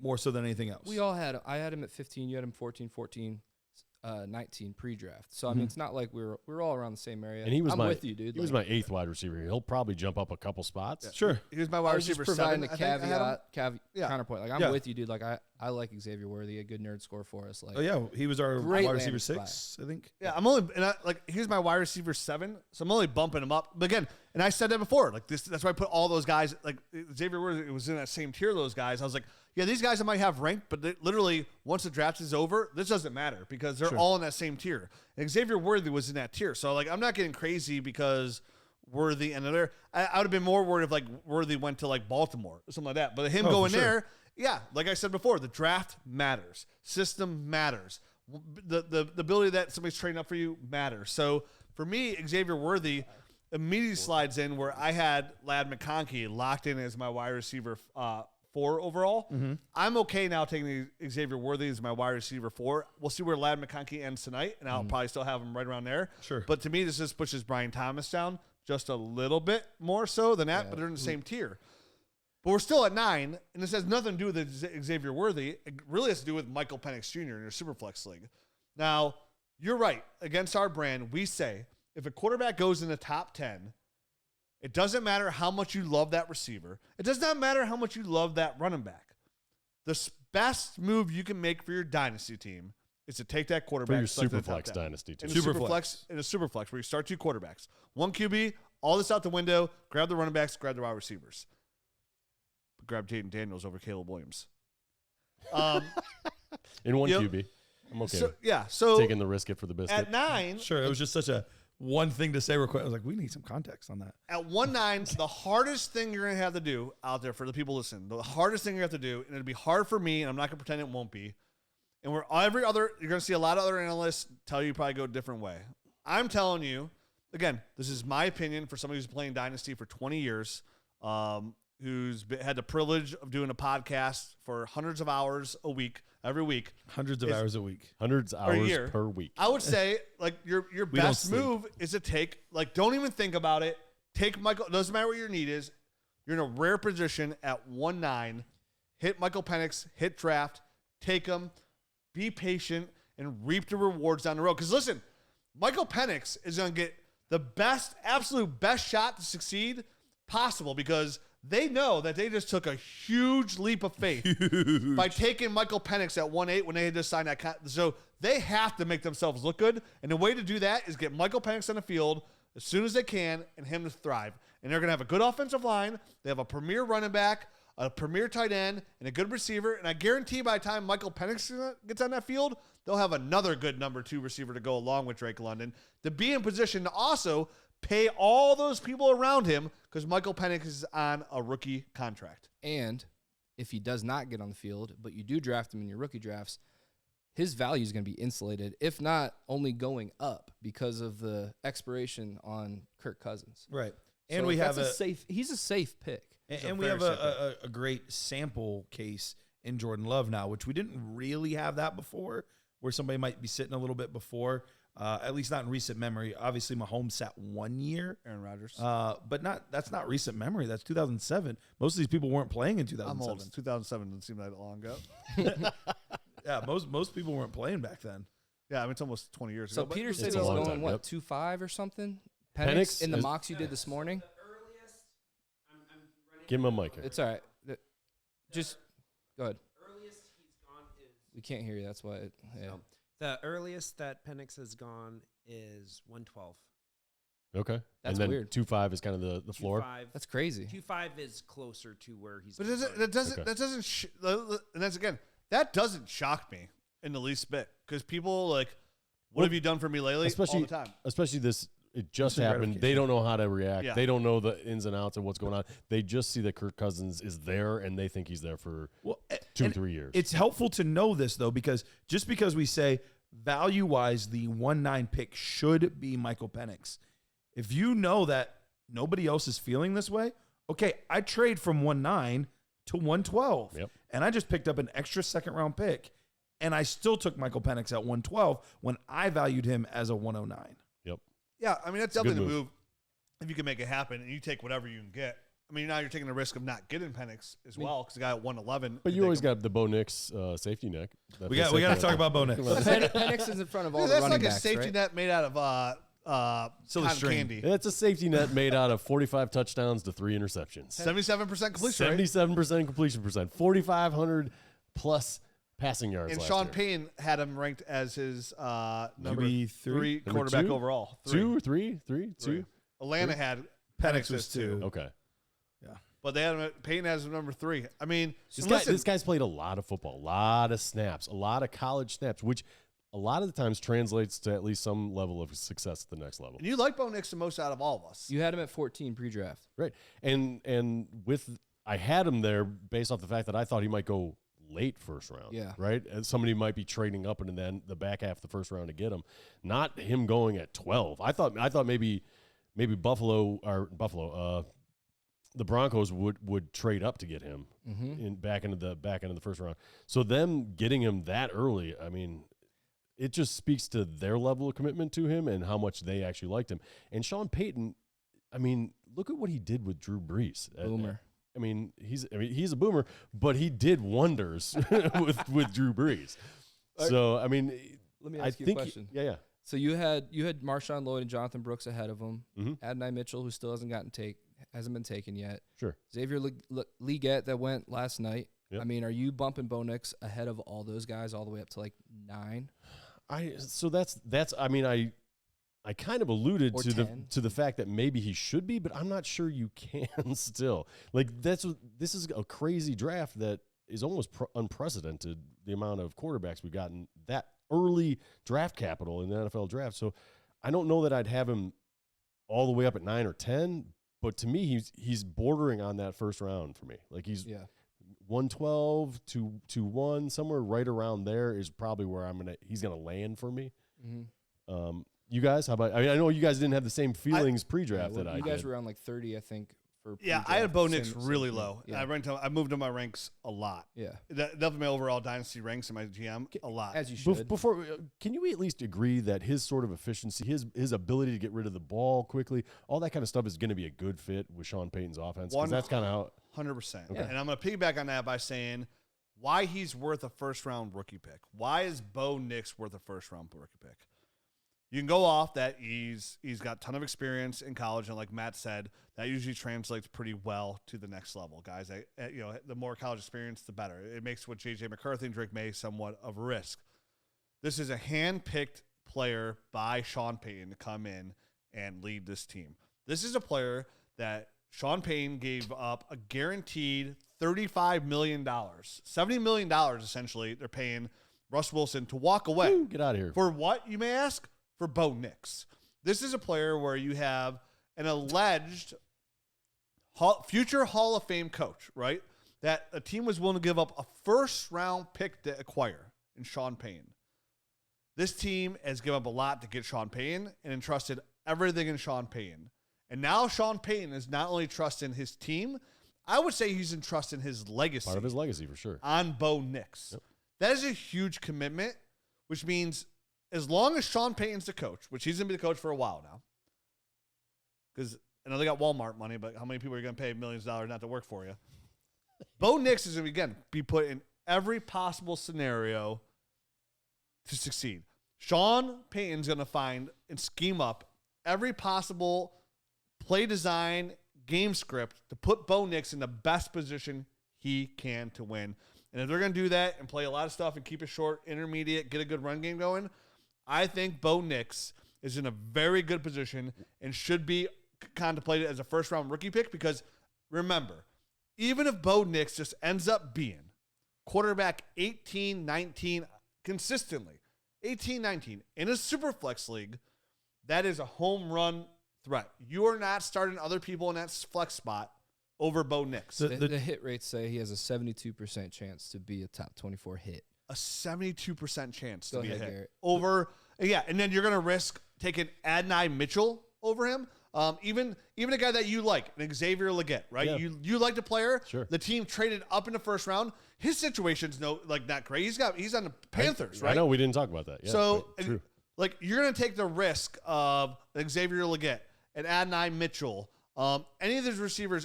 more so than anything else. We all had. I had him at 15. You had him 14, 19 pre-draft. So I mean, it's not like we're all around the same area. And he was I'm my with you, dude. He was Like, my 8th wide receiver. He'll probably jump up a couple spots. Sure. He was my I wide was just receiver providing 7. a I think I had him. Yeah. counterpoint. Like I'm Yeah. with you, dude. Like I like Xavier Worthy, a good nerd score for us. Like Oh yeah, he was our Great wide receiver landing 6, I think. Yeah, I'm only here's my wide receiver 7, so I'm only bumping him up. But again, and I said that before, like this, that's why I put all those guys like Xavier Worthy was in that same tier. Those guys, I was like, yeah, these guys I might have ranked, but literally once the draft is over, this doesn't matter because they're all in that same tier. And Xavier Worthy was in that tier, so like I'm not getting crazy because Worthy and there. I would have been more worried if like Worthy went to like Baltimore or something like that. But him Oh, going for sure. there, yeah, like I said before, the draft matters, system matters, the ability that somebody's trading up for you matters. So for me, Xavier Worthy immediately slides in where I had Ladd McConkey locked in as my wide receiver 4 overall. I'm okay now taking Xavier Worthy as my wide receiver 4. We'll see where Ladd McConkey ends tonight, and I'll probably still have him right around there. Sure. But to me, this just pushes Brian Thomas down just a little bit more so than that, but they're in the same tier. But we're still at 9, and this has nothing to do with Xavier Worthy. It really has to do with Michael Penix Jr. in your Superflex League. Now, you're right. Against our brand, we say if a quarterback goes in the top 10, it doesn't matter how much you love that receiver. It does not matter how much you love that running back. The best move you can make for your dynasty team is to take that quarterback. For your Superflex dynasty team. In a Superflex, where you start 2 quarterbacks. 1 QB, all this out the window, grab the running backs, grab the wide receivers. But grab Jaden Daniels over Caleb Williams. In 1 Yep. QB. I'm okay. So taking the risk it for the biscuit. at 9, Sure, it was just such a one thing to say real quick. I was like, we need some context on that. at 1-9, the hardest thing you're going to have to do out there for the people listening, the hardest thing you have to do, and it'll be hard for me, and I'm not going to pretend it won't be, and you're going to see a lot of other analysts tell you probably go a different way. I'm telling you, again, this is my opinion for somebody who's playing Dynasty for 20 years, who's had the privilege of doing a podcast for hundreds of hours a week, every week. Hundreds of hours a week. Hundreds of or a hours year. per week. I would say, like, your don't best sleep. move is to take, like, don't even think about it. Take Michael. Doesn't matter what your need is. You're in a rare position at 1-9. Hit Michael Penix. Hit draft. Take him. Be patient and reap the rewards down the road. Because listen, Michael Penix is going to get the best, absolute best shot to succeed possible because they know that they just took a huge leap of faith by taking Michael Penix at 1-8 when they had just signed that. So they have to make themselves look good. And the way to do that is get Michael Penix on the field as soon as they can and him to thrive. And they're going to have a good offensive line. They have a premier running back, a premier tight end, and a good receiver. And I guarantee by the time Michael Penix gets on that field, they'll have another good number 2 receiver to go along with Drake London to be in position to also pay all those people around him because Michael Penix is on a rookie contract. And if he does not get on the field, but you do draft him in your rookie drafts, his value is going to be insulated, if not only going up because of the expiration on Kirk Cousins. Right. And So we have that's he's a safe pick. and we have a great sample case in Jordan Love now, which we didn't really have that before, where somebody might be sitting a little bit before, at least not in recent memory. Obviously, Mahomes sat 1 year. Aaron Rodgers. But that's not recent memory. That's 2007. Most of these people weren't playing in I'm 2007. old. 2007 doesn't seem that long ago. Yeah, most people weren't playing back then. Yeah, I mean, it's almost 20 years So ago. but Peter said It's he's a long going, time, what, yep. 2.5 or something? Penix in the is- mocks you did this morning? Earliest, I'm running Give him a mic. It's all right. Just go ahead. earliest he's gone is We can't hear you. That's why. Yeah. the earliest that Penix has gone is 112. Okay. That's and then weird. 2.5 is kind of the floor. 2.5. That's crazy. 2.5 is closer to where he's. But been that going. doesn't, and that's again, that doesn't shock me in the least bit because people like, what Well, have you done for me lately? especially all the time. especially this it just Instant happened. They gratification. don't know how to react. Yeah. They don't know the ins and outs of what's going on. They just see that Kirk Cousins is there and they think he's there for Well, 2-3 years. It's helpful to know this, though, because just because we say value-wise the 1-9 pick should be Michael Penix, if you know that nobody else is feeling this way, okay, I trade from 1-9 to 112, Yep. and I just picked up an extra second-round pick, and I still took Michael Penix at 112 when I valued him as a 109. Yep. Yeah, I mean, that's Good definitely the move. move if you can make it happen and you take whatever you can get. I mean, now you're taking the risk of not getting Penix as well because the guy at 111. But you always got the Bo Nix safety net. We got to talk about Bo Nix. Penix is in front of all the that's running like a backs, safety right? net made out of Silly cotton string. candy. It's a safety net made out of 45 touchdowns to 3 interceptions. 77% completion rate. 77% completion percent. 4,500 plus passing yards. And last Sean year. Payne had him ranked as his number QB three Number quarterback 2? overall. 2 or 3? 3? 2? Atlanta had Penix was 2. Okay. but they had him. Payne has him number 3. I mean, This listen, guy's played a lot of football, a lot of snaps, a lot of college snaps, which a lot of the times translates to at least some level of success at the next level. And you like Bo Nix the most out of all of us. You had him at 14 pre-draft. Right. And with I had him there based off the fact that I thought he might go late first round. Yeah. Right. And somebody might be trading up and then the back half of the first round to get him. Not him going at 12. I thought maybe the Broncos would trade up to get him back into the first round. So them getting him that early, I mean, it just speaks to their level of commitment to him and how much they actually liked him. And Sean Payton, I mean, look at what he did with Drew Brees. Boomer. I mean, he's a boomer, but he did wonders with Drew Brees. So I mean, Let me ask you a question. Yeah. So you had Marshawn Lloyd and Jonathan Brooks ahead of him. Mm-hmm. Adonai Mitchell, who still hasn't been taken yet. Sure. Xavier Legette that went last night. Yep. I mean, are you bumping Bo Nix ahead of all those guys all the way up to like 9? I kind of alluded Or to 10. the fact that maybe he should be, but I'm not sure you can still. Like this is a crazy draft that is almost unprecedented, the amount of quarterbacks we've gotten that early draft capital in the NFL draft. So I don't know that I'd have him all the way up at 9 or 10, but to me he's bordering on that first round for me. Like he's 112 to 1, somewhere right around there is probably where he's gonna land for me. Mm-hmm. You guys, how about? I know you guys didn't have the same feelings pre-draft that I did. You guys were around like 30, I think. I had Bo Nix really same low. Yeah. I moved him my ranks a lot. Yeah. Definitely my overall dynasty ranks in my GM a lot. As you should. Before, can you at least agree that his sort of efficiency, his ability to get rid of the ball quickly, all that kind of stuff is going to be a good fit with Sean Payton's offense? Because that's kind of how 100%. Okay. And I'm going to piggyback on that by saying why he's worth a first-round rookie pick. Why is Bo Nix worth a first-round rookie pick? You can go off that he's got a ton of experience in college, and like Matt said, that usually translates pretty well to the next level, guys. The more college experience, the better. It makes what J.J. McCarthy and Drake Maye somewhat of a risk. This is a hand-picked player by Sean Payton to come in and lead this team. This is a player that Sean Payton gave up a guaranteed $35 million, $70 million essentially. They're paying Russ Wilson to walk away. Ooh, get out of here. For what, you may ask? For Bo Nix. This is a player where you have an alleged future Hall of Fame coach, right? That a team was willing to give up a first-round pick to acquire in Sean Payton. This team has given up a lot to get Sean Payton and entrusted everything in Sean Payton. And now Sean Payton is not only trusting his team, I would say he's entrusting his legacy. Part of his legacy, for sure. On Bo Nix. Yep. That is a huge commitment, which means as long as Sean Payton's the coach, which he's going to be the coach for a while now, because I know they got Walmart money, but how many people are you going to pay millions of dollars not to work for you? Bo Nix is going to, again, be put in every possible scenario to succeed. Sean Payton's going to find and scheme up every possible play design, game script to put Bo Nix in the best position he can to win. And if they're going to do that and play a lot of stuff and keep it short, intermediate, get a good run game going, I think Bo Nix is in a very good position and should be contemplated as a first-round rookie pick because, remember, even if Bo Nix just ends up being quarterback 18, 19 consistently, 18, 19 in a super flex league, that is a home run threat. You are not starting other people in that flex spot over Bo Nix. The hit rates say he has a 72% chance to be a top 24 hit. A 72% chance Go to be ahead, a hit. Garrett. Over, yeah, and then you're going to risk taking Adonai Mitchell over him. Even a guy that you like, an Xavier Legette, right? Yeah. You like the player. Sure. The team traded up in the first round. His situation's not great. He's on the Panthers, right? I know we didn't talk about that. Yeah, so, true. like, you're going to take the risk of an Xavier Legette, an Adonai Mitchell, any of these receivers,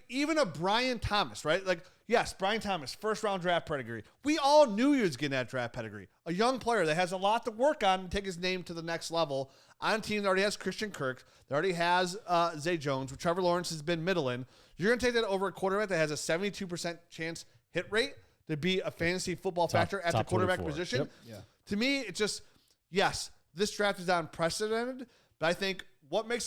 even a Brian Thomas, right? Like, yes, Brian Thomas, first-round draft pedigree. We all knew he was getting that draft pedigree. A young player that has a lot to work on to take his name to the next level. On a team that already has Christian Kirk, that already has Zay Jones, with Trevor Lawrence has been middling. You're going to take that over a quarterback that has a 72% chance hit rate to be a fantasy football factor at the quarterback 24. position. Yep. Yeah. To me, it's just, yes, this draft is unprecedented, but I think what makes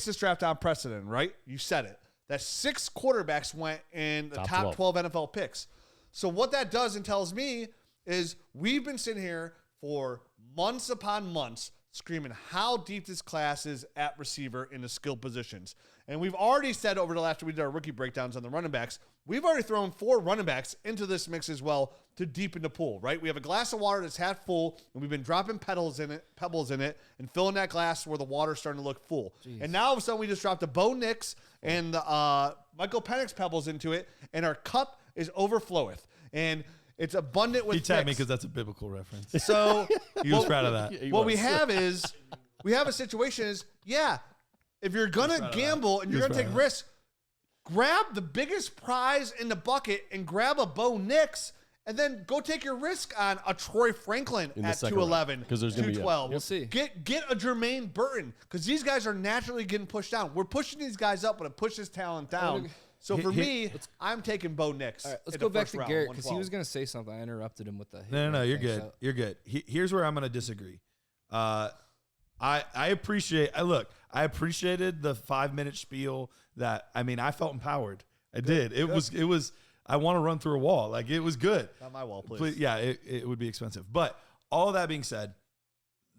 this draft unprecedented, right? You said it. That 6 quarterbacks went in the top 12 NFL picks. So what that does and tells me is we've been sitting here for months upon months screaming how deep this class is at receiver in the skill positions. And we've already said over the last we did our rookie breakdowns on the running backs, we've already thrown 4 running backs into this mix as well to deepen the pool, right? We have a glass of water that's half full, and we've been dropping pebbles in it, and filling that glass where the water's starting to look full. Jeez. And now all of a sudden we just dropped a Bo Nix and Michael Penix pebbles into it, and our cup is overfloweth. And it's abundant with He tagged me picks. because that's a biblical reference. So He was proud of that. what we have a situation is, if you're going to gamble and you're going to take risks, grab the biggest prize in the bucket and grab a Bo Nix, and then go take your risk on a Troy Franklin at 211, because there's going to be 212. We'll see. Get a Jermaine Burton, because these guys are naturally getting pushed down. We're pushing these guys up, but it pushes talent down. So for me, I'm taking Bo Nix. All right, let's go back to Garrett, because he was going to say something. I interrupted him with the No, you're good. You're good. Here's where I'm going to disagree. I appreciated the 5-minute spiel that, I felt empowered. I did. It was, I want to run through a wall. Like, it was good. Not my wall, please. Yeah, it would be expensive. But all of that being said,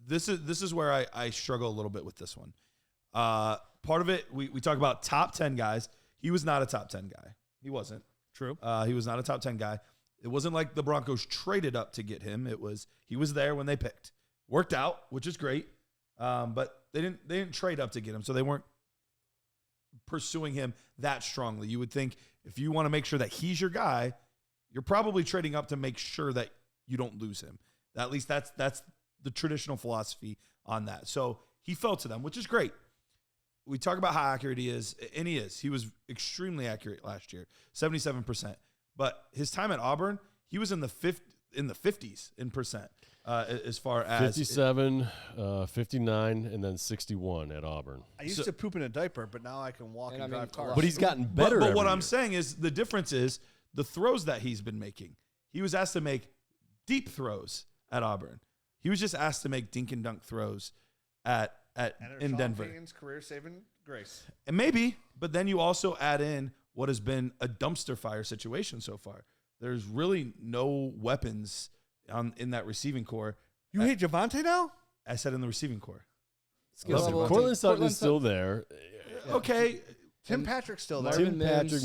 this is where I struggle a little bit with this one. Part of it, we talk about top 10 guys. He was not a top 10 guy. He wasn't. True. He was not a top 10 guy. It wasn't like the Broncos traded up to get him. He was there when they picked. Worked out, which is great. But they didn't trade up to get him, so they weren't pursuing him that strongly. You would think if you want to make sure that he's your guy, you're probably trading up to make sure that you don't lose him. At least that's the traditional philosophy on that. So he fell to them, which is great. We talk about how accurate he is, and he is. He was extremely accurate last year, 77%. But his time at Auburn, he was in the 50s in percent. As far as 57, 59, and then 61 at Auburn. I used to poop in a diaper, but now I can walk and drive cars. But he's gotten better. But what every I'm year. saying is the difference is the throws that he's been making. He was asked to make deep throws at Auburn. He was just asked to make dink and dunk throws in Denver. Payton's career-saving grace. And maybe, but then you also add in what has been a dumpster fire situation so far. There's really no weapons in that receiving core. You hate Javonte now? I said in the receiving core. Cortland Sutton is still there. Okay. Tim Patrick's still there.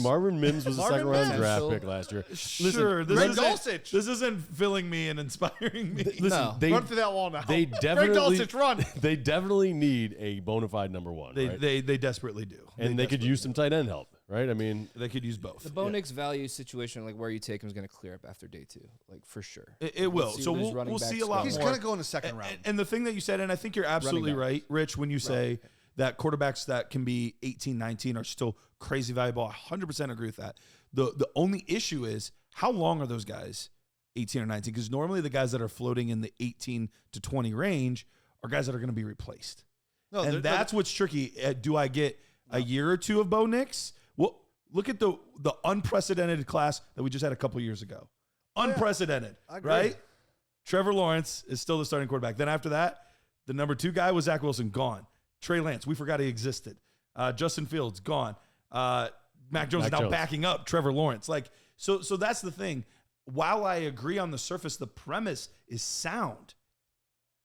Marvin Mims was a Marvin second-round Mims. draft pick last year. Sure. Greg Dulcich. This isn't filling me and inspiring me. Listen, Run through that wall now. They Greg definitely Dulcich, run. They definitely need a bona fide number one. Right? They desperately do. And they could use some tight end help, right? I mean, they could use both. The Bo Nix value situation, like where you take him, is going to clear up after day 2, like for sure. It will. So we'll see a lot He's more. going to go in the second round. And the thing that you said, and I think you're absolutely right, Rich, when you say that quarterbacks that can be 18, 19 are still crazy valuable. I 100% agree with that. The only issue is how long are those guys 18 or 19? Because normally the guys that are floating in the 18 to 20 range are guys that are going to be replaced. No, and that's what's tricky. Do I get a year or two of Bo Nix? Well, look at the unprecedented class that we just had a couple years ago. Unprecedented, right? Trevor Lawrence is still the starting quarterback. Then after that, the number 2 guy was Zach Wilson, gone. Trey Lance, we forgot he existed. Justin Fields, gone. Mac Jones is now backing up Trevor Lawrence. So that's the thing. While I agree on the surface, the premise is sound.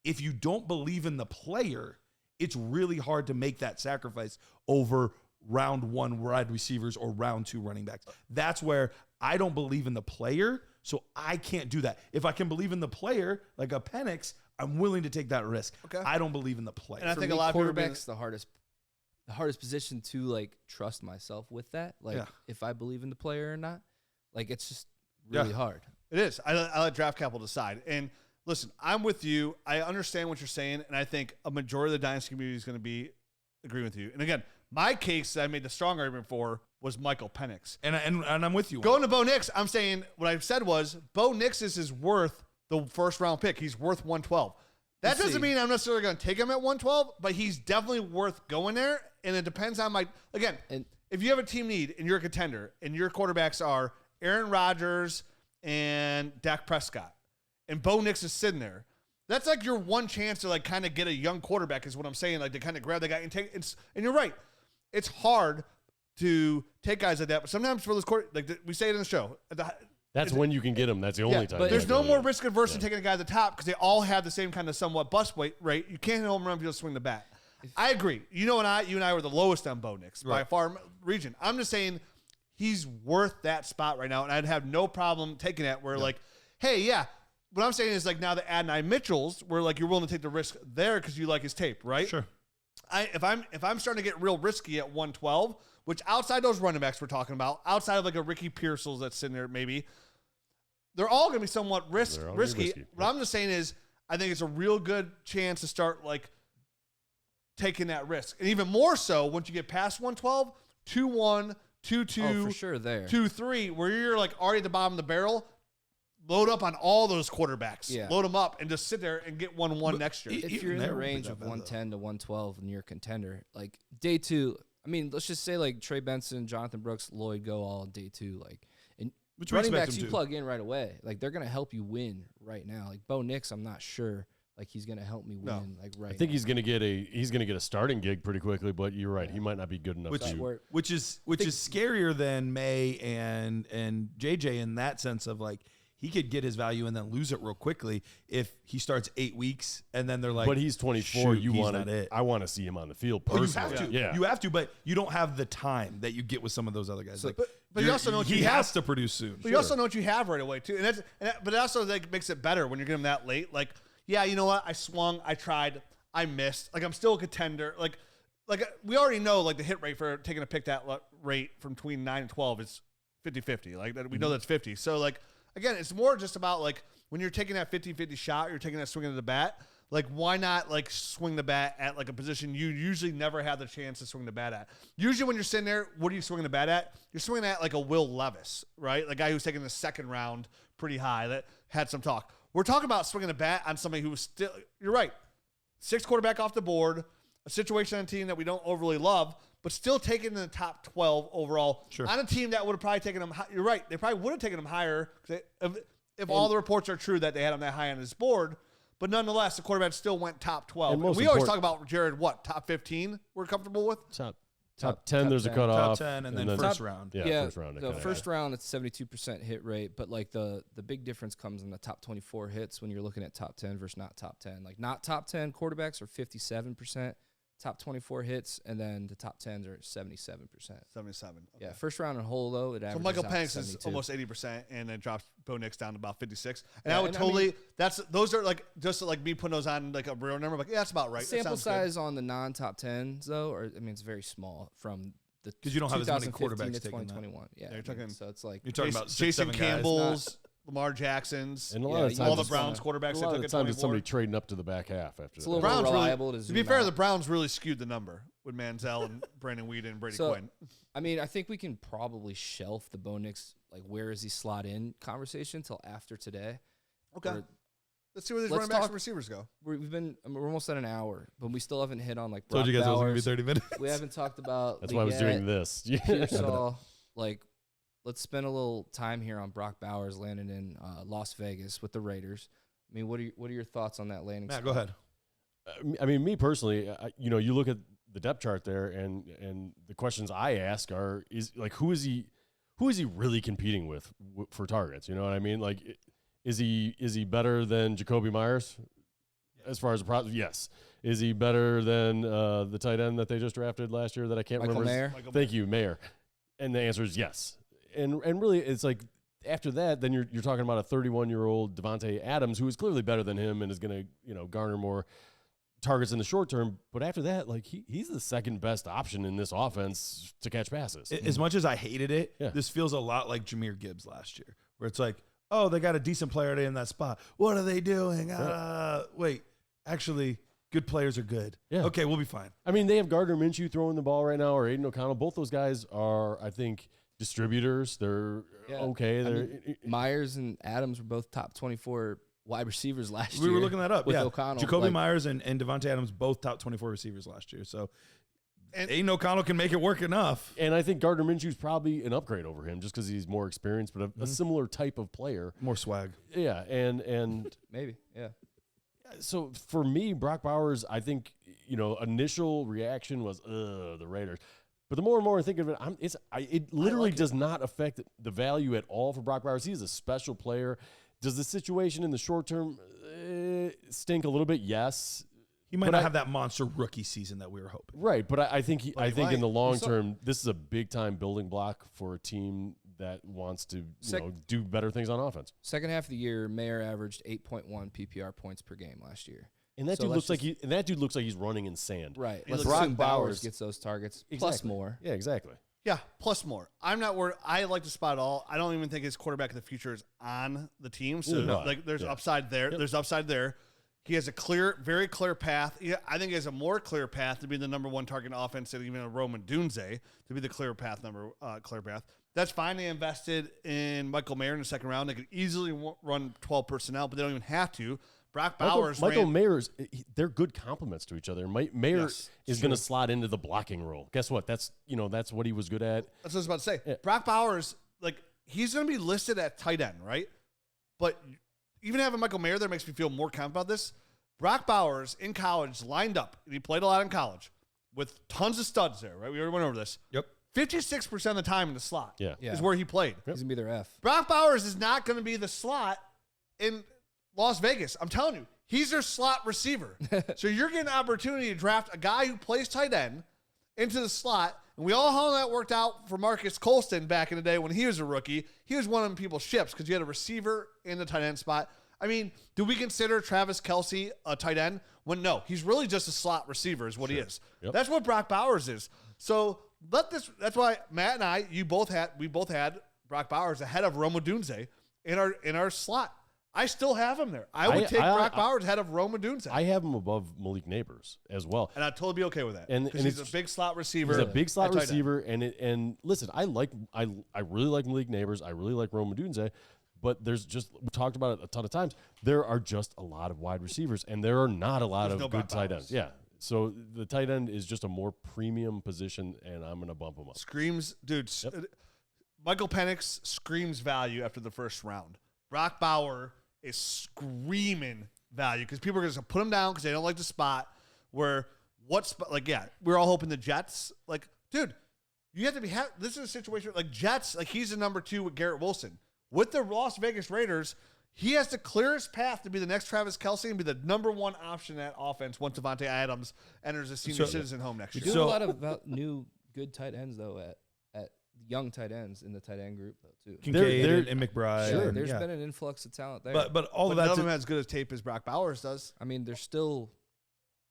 If you don't believe in the player, it's really hard to make that sacrifice over round 1 wide receivers or round 2 running backs. That's where I don't believe in the player, so I can't do that. If I can believe in the player, like a Penix, I'm willing to take that risk. Okay. I don't believe in the player. And I think a lot of quarterbacks the hardest position to trust myself with that. If I believe in the player or not, it's just really hard. It is. I let draft capital decide. And listen, I'm with you. I understand what you're saying, and I think a majority of the dynasty community is going to be agreeing with you. And again, my case that I made the strong argument for was Michael Penix. And I'm with you. Going to Bo Nix, I'm saying what I said was Bo Nix is worth the first round pick. He's worth 112. That doesn't mean I'm necessarily going to take him at 112, but he's definitely worth going there. And it depends on if you have a team need and you're a contender and your quarterbacks are Aaron Rodgers and Dak Prescott, and Bo Nix is sitting there, that's your one chance to kind of get a young quarterback is what I'm saying, to kind of grab the guy and take it. And you're right. It's hard to take guys like that, but sometimes for those we say it in the show. That's when you can get him. That's the only time. but There's no really more risk adverse than taking a guy at the top because they all have the same kind of somewhat bust weight rate. You can't hit home run if you don't swing the bat. I agree. You and I were the lowest on Bo Nix by far region. I'm just saying he's worth that spot right now, and I'd have no problem taking that. Where like, hey, yeah. What I'm saying is like now the Adonai Mitchells, where like you're willing to take the risk there because you like his tape, right? Sure. If I'm starting to get real risky at 112, which outside those running backs we're talking about, outside of like a Ricky Pearsall that's sitting there maybe, they're all going to be somewhat risky. What I'm just saying is I think it's a real good chance to start like taking that risk. And even more so once you get past 112, 2-1, 2-2, for sure there. 2-3, where you're like already at the bottom of the barrel. Load up on all those quarterbacks. Yeah. Load them up and just sit there and get 1-1 next year. If you're in the range of 110 to 112 and you're a contender, like day two, I mean, let's just say like Trey Benson, Jonathan Brooks, Lloyd go all on day two. Like, and Which we running expect backs them you to. plug in right away. Like, they're going to help you win right now. Like, Bo Nix, I'm not sure. Like, he's going to help me win. Like, right I think now. he's going to get a starting gig pretty quickly, but you're right. He might not be good enough Which is scarier than May and JJ in that sense of like, he could get his value and then lose it real quickly if he starts 8 weeks and then they're like, but he's 24. Shoot, he's not it. I want to see him on the field Oh, you personally. have to. Yeah. You have to, but you don't have the time that you get with some of those other guys. So, like, but you also know what he you has have to produce soon. But you also know what you have right away too, but it also like makes it better when you're getting them that late. Like, yeah, you know what? I swung, I tried, I missed. Like, I'm still a contender. Like we already know like the hit rate for taking a pick that rate from between 9 and 12 is 50-50. Like that, we know that's 50. So like again, it's more just about like when you're taking that 50-50 shot, you're taking that swing of the bat. Like, why not like swing the bat at like a position you usually never have the chance to swing the bat at? Usually when you're sitting there, what are you swinging the bat at? You're swinging at like a Will Levis, right? The guy who's taking the second round pretty high that had some talk. We're talking about swinging the bat on somebody who was still, you're right, 6th quarterback off the board, a situation on a team that we don't overly love, but still taken in the top 12 overall. Sure. On a team that would have probably taken him, you're right, they probably would have taken him higher if all the reports are true that they had him that high on his board. But nonetheless, the quarterback still went top 12. And And we always talk about Jared, top 15 we're comfortable with? Top 10, there's a 10. cutoff. Top 10 and then first round. Yeah, first round. The first round, it's 72% hit rate, but like the big difference comes in the top 24 hits when you're looking at top 10 versus not top 10. Like not top 10 quarterbacks are 57%, top 24 hits, and then the top 10s are 77%. 77. Okay. Yeah, first round and whole though, it averages So Michael out Penix to is 72. almost 80%, and then drops Bo Nix down to about 56. And Yeah, I would and I mean- those are like just like me putting those on like a real number. Like, yeah, that's about right. That Sample sounds good. size on the non-top 10s though, or I mean, it's very small from the 'Cause you don't have as many 2015 quarterbacks to taking that. 2021. Yeah, you're I mean, talking- so it's like You're talking about six, Jason 7 guys. Campbell's, Lamar Jackson's, And a Yeah, lot of you times all the just Browns wanna- quarterbacks a that lot took of it the time 24. it's somebody trading up to the back half after It's that. a little Browns more really, reliable to to zoom be fair, out. the Browns really skewed the number with Manziel and Brandon Weeden and Brady So, Quinn. I mean, I think we can probably shelf the Bo Nix, like where is he slot in conversation till after today. Okay. Or- Let's see where these let's running backs talk- and receivers go. We're almost at an hour, but we still haven't hit on like Told Brock you guys it was going to be Bowers. 30 minutes. We haven't talked about That's why I was doing this. Yeah. Pearsall. Like, let's spend a little time here on Brock Bowers landing in Las Vegas with the Raiders. I mean, what are your thoughts on that landing? Matt, spot? go ahead. I mean, me personally, you look at the depth chart there, and the questions I ask are, who is he really competing with for targets? You know what I mean? Like, is he better than Jacoby Myers as far as the process? Yes. Is he better than the tight end that they just drafted last year that I can't Michael remember? Mayer? Thank you, Mayer. And the answer is yes. And really, it's like after that, then you're talking about a 31-year-old Devontae Adams who is clearly better than him and is going to garner more targets in the short term. But after that, like he's the second best option in this offense to catch passes. As much as I hated it, Yeah. this feels a lot like Jahmyr Gibbs last year, where it's like, oh, they got a decent player in that spot. What are they doing? Wait, actually, good players are good. Yeah. Okay, we'll be fine. I mean, they have Gardner Minshew throwing the ball right now, or Aiden O'Connell. Both those guys are, I think, distributors. They're Yeah. okay. I They're mean, Myers and Adams were both top 24 wide receivers last year. We were looking that up. with Yeah, O'Connell. Jacoby Like, Myers and Devontae Adams, both top 24 receivers last year. So And- Aiden O'Connell can make it work enough. and I think Gardner Minshew's probably an upgrade over him just because he's more experienced, but a similar type of player. More swag. Yeah, and maybe, yeah. so for me, Brock Bowers, I think initial reaction was the Raiders. But the more and more I think of it, it literally does not affect the value at all for Brock Bowers. He's a special player. Does the situation in the short term stink a little bit? Yes. He might not have that monster rookie season that we were hoping. Right, but I think in the long term, this is a big time building block for a team that wants to do better things on offense. Second half of the year, Mayer averaged 8.1 PPR points per game last year. And that dude looks like he's running in sand. Right. Let's Brock assume Bowers gets those targets plus Exactly. more. Yeah, exactly. Yeah, plus more. I'm not worried. I like to spot all. I don't even think his quarterback of the future is on the team. So there's upside there. Yep. There's upside there. He has a very clear path. I think he has a more clear path to be the number one target in offense than even a Roman Dunze to be the clear path. That's fine. They invested in Michael Mayer in the second round. They could easily run 12 personnel, but they don't even have to. Brock Bowers, Michael Mayer's, they're good complements to each other. Mayer is going to slot into the blocking role. Guess what? That's what he was good at. That's what I was about to say. Yeah. Brock Bowers, he's going to be listed at tight end, right? But even having Michael Mayer there makes me feel more confident about this. Brock Bowers in college lined up, and he played a lot in college with tons of studs there, right? We already went over this. Yep. 56% of the time in the slot is where he played. He's going to be their F. Brock Bowers is not going to be the slot in Las Vegas. I'm telling you, he's their slot receiver. So you're getting an opportunity to draft a guy who plays tight end into the slot. And we all know how that worked out for Marcus Colston back in the day when he was a rookie. He was one of them people's ships because you had a receiver in the tight end spot. I mean, do we consider Travis Kelce a tight end? Well, no, he's really just a slot receiver is what he is. Yep. That's what Brock Bowers is. So that's why Matt and we both had Brock Bowers ahead of Roma Dunze in our slot. I still have him there. I would take Brock Bowers ahead of Roma Dunze. I have him above Malik Neighbors as well. And I'd totally be okay with that. And he's a big slot receiver. He's a big slot receiver. And listen, I really like Malik Neighbors. I really like Roma Dunze. But we talked about it a ton of times. There are just a lot of wide receivers, and there are not a lot of good tight ends. Yeah. So the tight end is just a more premium position, and I'm going to bump him up. Michael Penix screams value after the first round. Brock Bauer is screaming value because people are going to put him down because they don't like the spot. We're all hoping the Jets. You have to be. This is a situation Jets. He's the number 2 with Garrett Wilson. With the Las Vegas Raiders, he has to clear his path to be the next Travis Kelce and be the number 1 option in that offense once Devontae Adams enters a senior citizen home next year. We do a lot of new good tight ends though at young tight ends in the tight end group though too. Kincaid and McBride. Sure, there's been an influx of talent there. But all of none that's of them as good as tape as Brock Bowers does. I mean, there's still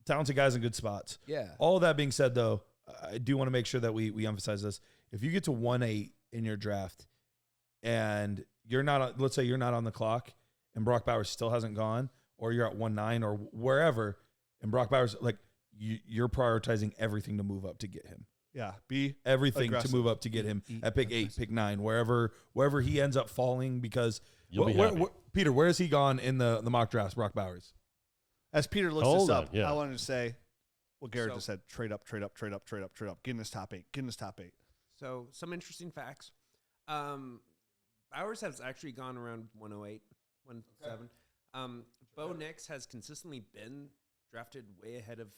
talented guys in good spots. Yeah. All of that being said, though, I do want to make sure that we emphasize this. If you get to 1-8 in your draft and you're not, let's say you're not on the clock and Brock Bowers still hasn't gone, or you're at 1-9 or wherever, and Brock Bowers, you're prioritizing everything to move up to get him. Yeah, be everything aggressive. to move up to get him at pick 8, pick 9, wherever he ends up falling. Because Peter, where has he gone in the mock drafts? Brock Bowers. As Peter looks this up, I wanted to say what Garrett just said: trade up. Get in this top 8. So some interesting facts. Bowers has actually gone around 108, 107. Bo Nix has consistently been drafted way ahead of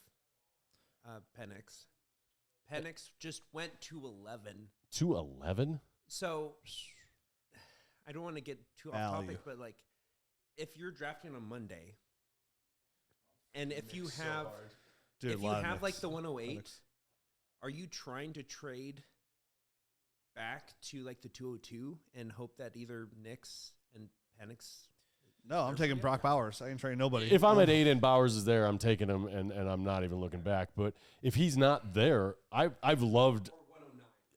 Penix. Penix just went to 11. To 11? So I don't want to get too off topic, but if you're drafting on Monday, and if you have the 108, are you trying to trade back to the 202 and hope that either Nix and Penix? No, I'm taking Brock Bowers. I ain't trading nobody. If I'm at 8 and Bowers is there, I'm taking him, and I'm not even looking back. But if he's not there, I've loved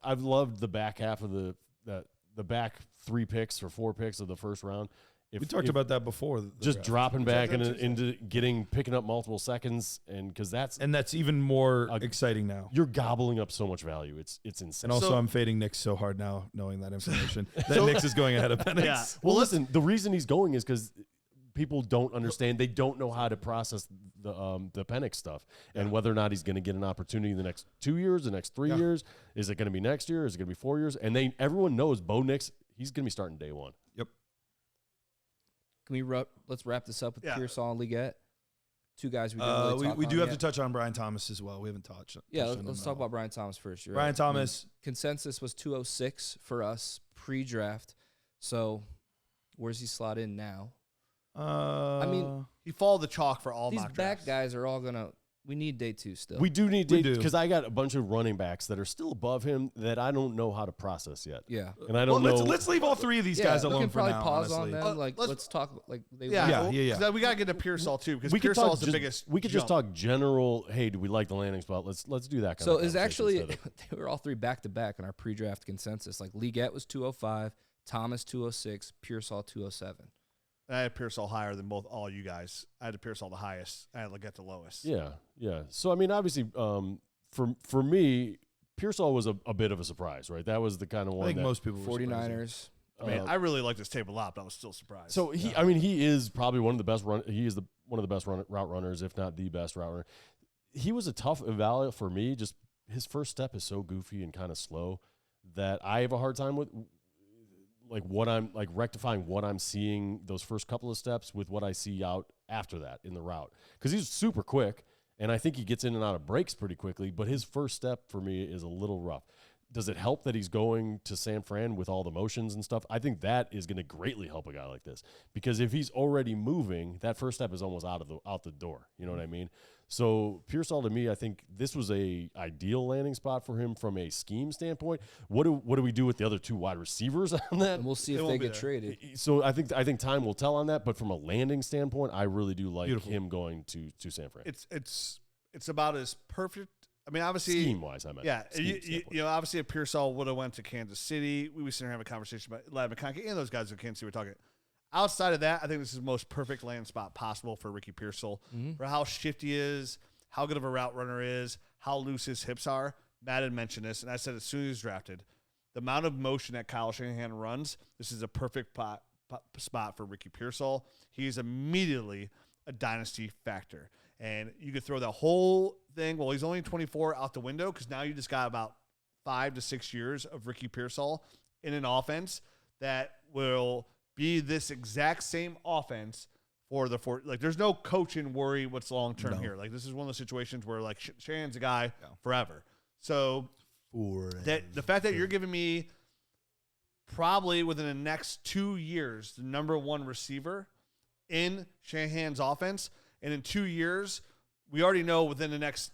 the back half of the back 3 picks or 4 picks of the first round. We talked about that before. Just dropping back into picking up multiple seconds, and because that's even more exciting now. You're gobbling up so much value. It's insane. And also, I'm fading Nix so hard now, knowing that information. That Nix is going ahead of Penix. Yeah. Well, listen, the reason he's going is because people don't understand. They don't know how to process the Penix stuff and whether or not he's going to get an opportunity in the next 2 years, the next 3 years. Is it going to be next year? Is it going to be 4 years? And everyone knows Bo Nix. He's going to be starting day 1. Yep. Can we let's wrap this up with Pearsall and Leggett? Two guys we didn't really talk we do have yet. to touch on Brian Thomas as well. We haven't touched. Yeah, let's talk about Brian Thomas first. You're Brian right. Thomas. Consensus was 206 for us pre-draft. So where's he slot in now? I mean, he followed the chalk for all these mock back drafts. guys are all gonna. We need day 2 still. We do need because I got a bunch of running backs that are still above him that I don't know how to process yet. Yeah, and I don't know. Let's leave all three of these guys alone for now. We can probably pause honestly. on them. Like, let's talk. Like, yeah. We gotta get to Pearsall too because Pearsall is the biggest. We could just talk general. Hey, do we like the landing spot? Let's do that. So is actually they were all three back to back in our pre-draft consensus. Like Leggett was 205, Thomas 206, Pearsall 207. I had Pearsall higher than all you guys. I had Pearsall the highest. I had Leggett the lowest. Yeah. So I mean, obviously, for me, Pearsall was a bit of a surprise, right? That was the kind of one. I think most people 49ers. I mean, I really like this tape a lot, but I was still surprised. So he is probably one of the best one of the best route runners, if not the best route runner. He was a tough evaluate for me. Just his first step is so goofy and kind of slow that I have a hard time with. Like what I'm like rectifying what I'm seeing those first couple of steps with what I see out after that in the route, because he's super quick and I think he gets in and out of breaks pretty quickly, but his first step for me is a little rough. Does it help that he's going to San Fran with all the motions and stuff? I think that is going to greatly help a guy like this, because if he's already moving, that first step is almost out the door. You know what I mean? So Pearsall, to me, I think this was a ideal landing spot for him from a scheme standpoint. What do we do with the other two wide receivers on that? And we'll see if they get traded. So I think time will tell on that. But from a landing standpoint, I really do like him going to San Fran. It's about as perfect. I mean, obviously, scheme-wise, I meant. Yeah, you know, obviously, if Pearsall would have went to Kansas City, we would sit here and have a conversation about Ladd McConkey and those guys in Kansas City we're talking. Outside of that, I think this is the most perfect land spot possible for Ricky Pearsall. For how shifty he is, how good of a route runner is, how loose his hips are. Matt had mentioned this, and I said as soon as he was drafted, the amount of motion that Kyle Shanahan runs, this is a perfect spot for Ricky Pearsall. He's immediately a dynasty factor. And you could throw the whole thing, well, he's only 24, out the window, because now you just got about 5 to 6 years of Ricky Pearsall in an offense that will be this exact same offense for like, there's no coaching worry what's long-term here. Like, this is one of those situations where, like, Shanahan's a guy forever. So the fact that you're giving me probably within the next 2 years the number one receiver in Shanahan's offense, and in 2 years, we already know within the next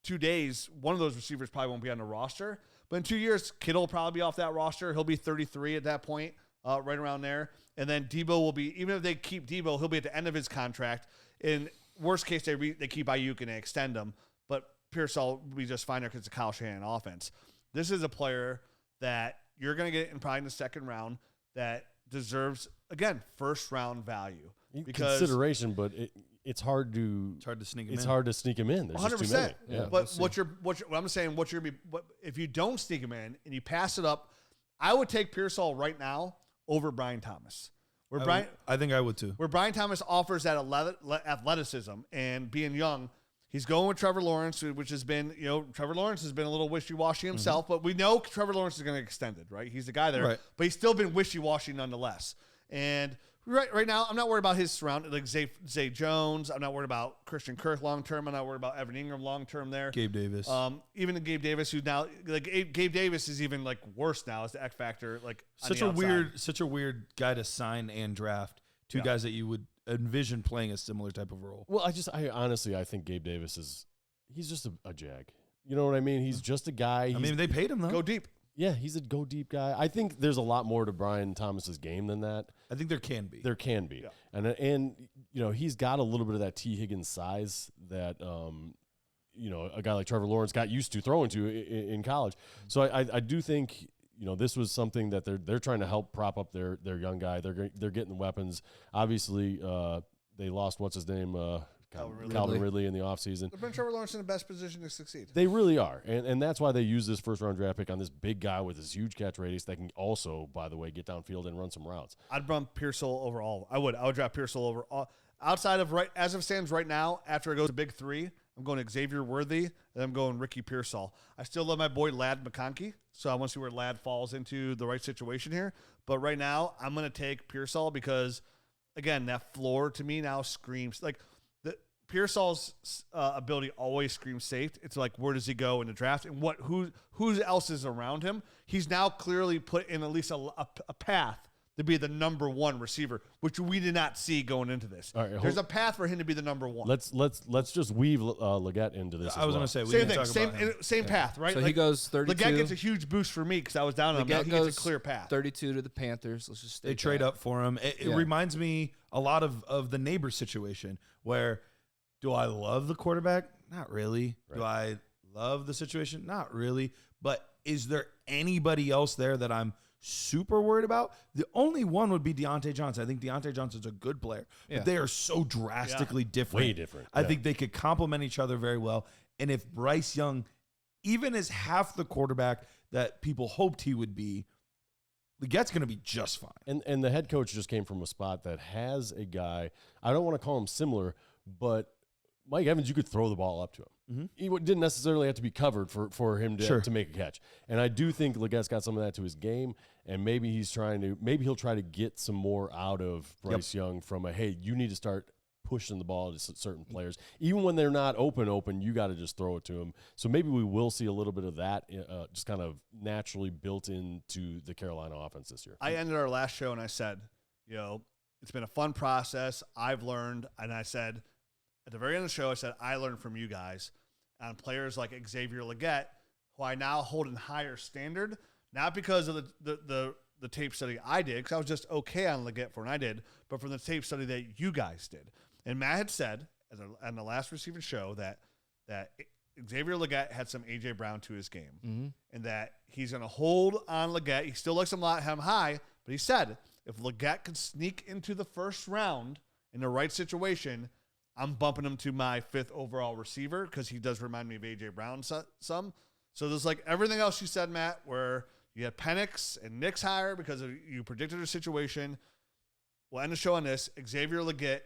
2 days, one of those receivers probably won't be on the roster. But in 2 years, Kittle will probably be off that roster. He'll be 33 at that point, right around there. And then Debo will be, even if they keep Debo, he'll be at the end of his contract. In worst case, they keep Ayuk and they extend him. But Pearsall will be just fine there because it's a Kyle Shanahan offense. This is a player that you're going to get in probably in the second round that deserves, again, first round value. Because consideration, but it's hard to sneak him in. It's hard to sneak him in. There's 100%. Just too many. Yeah. But what I'm saying, if you don't sneak him in and you pass it up, I would take Pearsall right now over Brian Thomas. I think I would too. Where Brian Thomas offers that athleticism and being young, he's going with Trevor Lawrence, which has been, Trevor Lawrence has been a little wishy-washy himself, but we know Trevor Lawrence is going to get extended, right? He's the guy there, right. But he's still been wishy-washy nonetheless. And right now, I'm not worried about his surrounding, like Zay Jones. I'm not worried about Christian Kirk long term. I'm not worried about Evan Ingram long term there. Gabe Davis. Even the Gabe Davis, who now, like, Gabe Davis is even like worse now as the X factor. Like, such a weird guy to sign and draft. Two guys that you would envision playing a similar type of role. Well, I honestly think Gabe Davis he's just a jag. You know what I mean? He's just a guy. They paid him though. Go deep. Yeah, he's a go deep guy. I think there's a lot more to Brian Thomas's game than that. I think there can be. Yeah. And he's got a little bit of that T. Higgins size that a guy like Trevor Lawrence got used to throwing to in college. So I do think this was something that they're trying to help prop up their young guy. They're getting weapons. Obviously, they lost what's his name. Calvin Ridley in the offseason. They're putting Trevor Lawrence in the best position to succeed. They really are. And that's why they use this first-round draft pick on this big guy with this huge catch radius that can also, by the way, get downfield and run some routes. I'd bump Pearsall over all. I would draft Pearsall over all. Outside of as it stands right now, after it goes to big three, I'm going Xavier Worthy, and I'm going Ricky Pearsall. I still love my boy Ladd McConkey, so I want to see where Ladd falls into the right situation here. But right now, I'm going to take Pearsall because, again, that floor to me now screams. Like, Pearsall's ability always screams safe. It's like, where does he go in the draft, and who else is around him? He's now clearly put in at least a path to be the number one receiver, which we did not see going into this. All right, there's a path for him to be the number one. Let's just weave Leggett into this. I was going to say same thing, same path, right? So he goes 32. Leggett gets a huge boost for me because I was down on him. Now he gets a clear path. 32 to the Panthers. Let's just they trade up for him. It reminds me a lot of the neighbor situation where, do I love the quarterback? Not really. Right. Do I love the situation? Not really. But is there anybody else there that I'm super worried about? The only one would be Deontay Johnson. I think Deontay Johnson's a good player, but they are so drastically different. Way different. I think they could complement each other very well. And if Bryce Young even is half the quarterback that people hoped he would be, Legette's going to be just fine. And the head coach just came from a spot that has a guy, I don't want to call him similar, but Mike Evans, you could throw the ball up to him. Mm-hmm. He didn't necessarily have to be covered for him to make a catch. And I do think Legette's got some of that to his game, and maybe he'll try to get some more out of Bryce Young from hey, you need to start pushing the ball to certain players. Even when they're not open, you got to just throw it to them. So maybe we will see a little bit of that just kind of naturally built into the Carolina offense this year. I ended our last show and I said, it's been a fun process. I've learned, and I said, at the very end of the show, I said, I learned from you guys on players like Xavier Legette, who I now hold in higher standard, not because of the tape study I did, because I was just okay on Legette for when I did, but from the tape study that you guys did. And Matt had said on the last receiving show that Xavier Legette had some A.J. Brown to his game, and that he's going to hold on Legette. He still likes him high, but he said if Legette could sneak into the first round in the right situation, I'm bumping him to my 5th overall receiver because he does remind me of A.J. Brown some. So there's like everything else you said, Matt, where you had Penix and Nick's higher because you predicted a situation. We'll end the show on this. Xavier Legette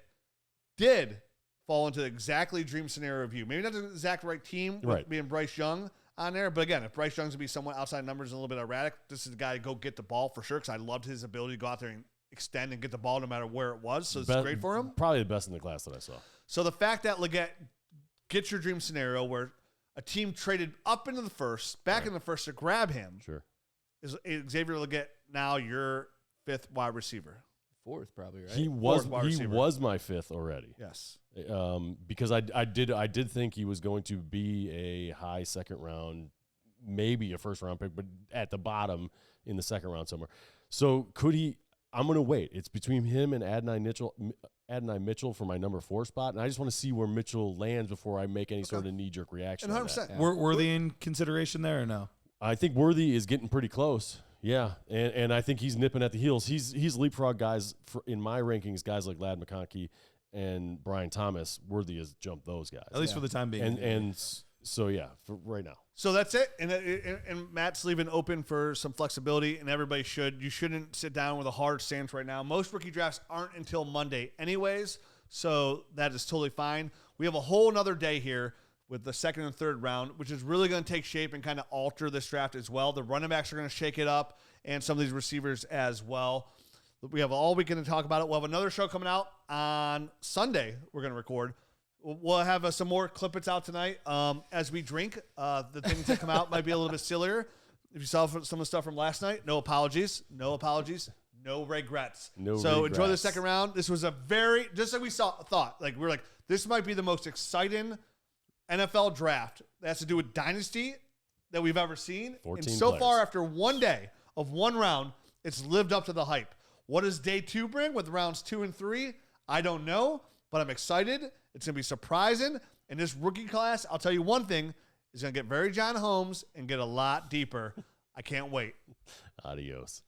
did fall into exactly dream scenario of you. Maybe not the exact right team with being Bryce Young on there. But again, if Bryce Young's going to be somewhat outside numbers and a little bit erratic, this is the guy to go get the ball for sure because I loved his ability to go out there and extend and get the ball no matter where it was. So it's great for him. Probably the best in the class that I saw. So the fact that Legette gets your dream scenario where a team traded up into the first, back in the first to grab him, is Xavier Legette now your 5th wide receiver? 4th probably, right? He was my 5th already. Yes. Because I did think he was going to be a high 2nd round, maybe a 1st round pick, but at the bottom in the 2nd round somewhere. So could he? I'm going to wait. It's between him and Adonai Mitchell for my number 4 spot, and I just want to see where Mitchell lands before I make any sort of knee-jerk reaction. 100%. Yeah. Were they in consideration there or no? I think Worthy is getting pretty close. Yeah, and I think he's nipping at the heels. He's leapfrog guys in my rankings, guys like Ladd McConkey and Brian Thomas. Worthy has jumped those guys. At least for the time being. And so, yeah, for right now. So that's it. And Matt's leaving open for some flexibility, and everybody you shouldn't sit down with a hard stance right now. Most rookie drafts aren't until Monday anyways, so that is totally fine. We have a whole nother day here with the 2nd and 3rd round, which is really going to take shape and kind of alter this draft as well. The running backs are going to shake it up, and some of these receivers as well. We have all weekend to talk about it. We'll have another show coming out on Sunday we're going to record. We'll have some more clippets out tonight as we drink. The things that come out might be a little bit sillier. If you saw some of the stuff from last night, no apologies, no regrets. So enjoy the 2nd round. This was just like we thought. Like we're like, this might be the most exciting NFL draft that has to do with Dynasty that we've ever seen. And so far, after one day of one round, it's lived up to the hype. What does day 2 bring with rounds 2 and 3? I don't know, but I'm excited. It's going to be surprising. And this rookie class, I'll tell you one thing, is going to get very John Holmes and get a lot deeper. I can't wait. Adios.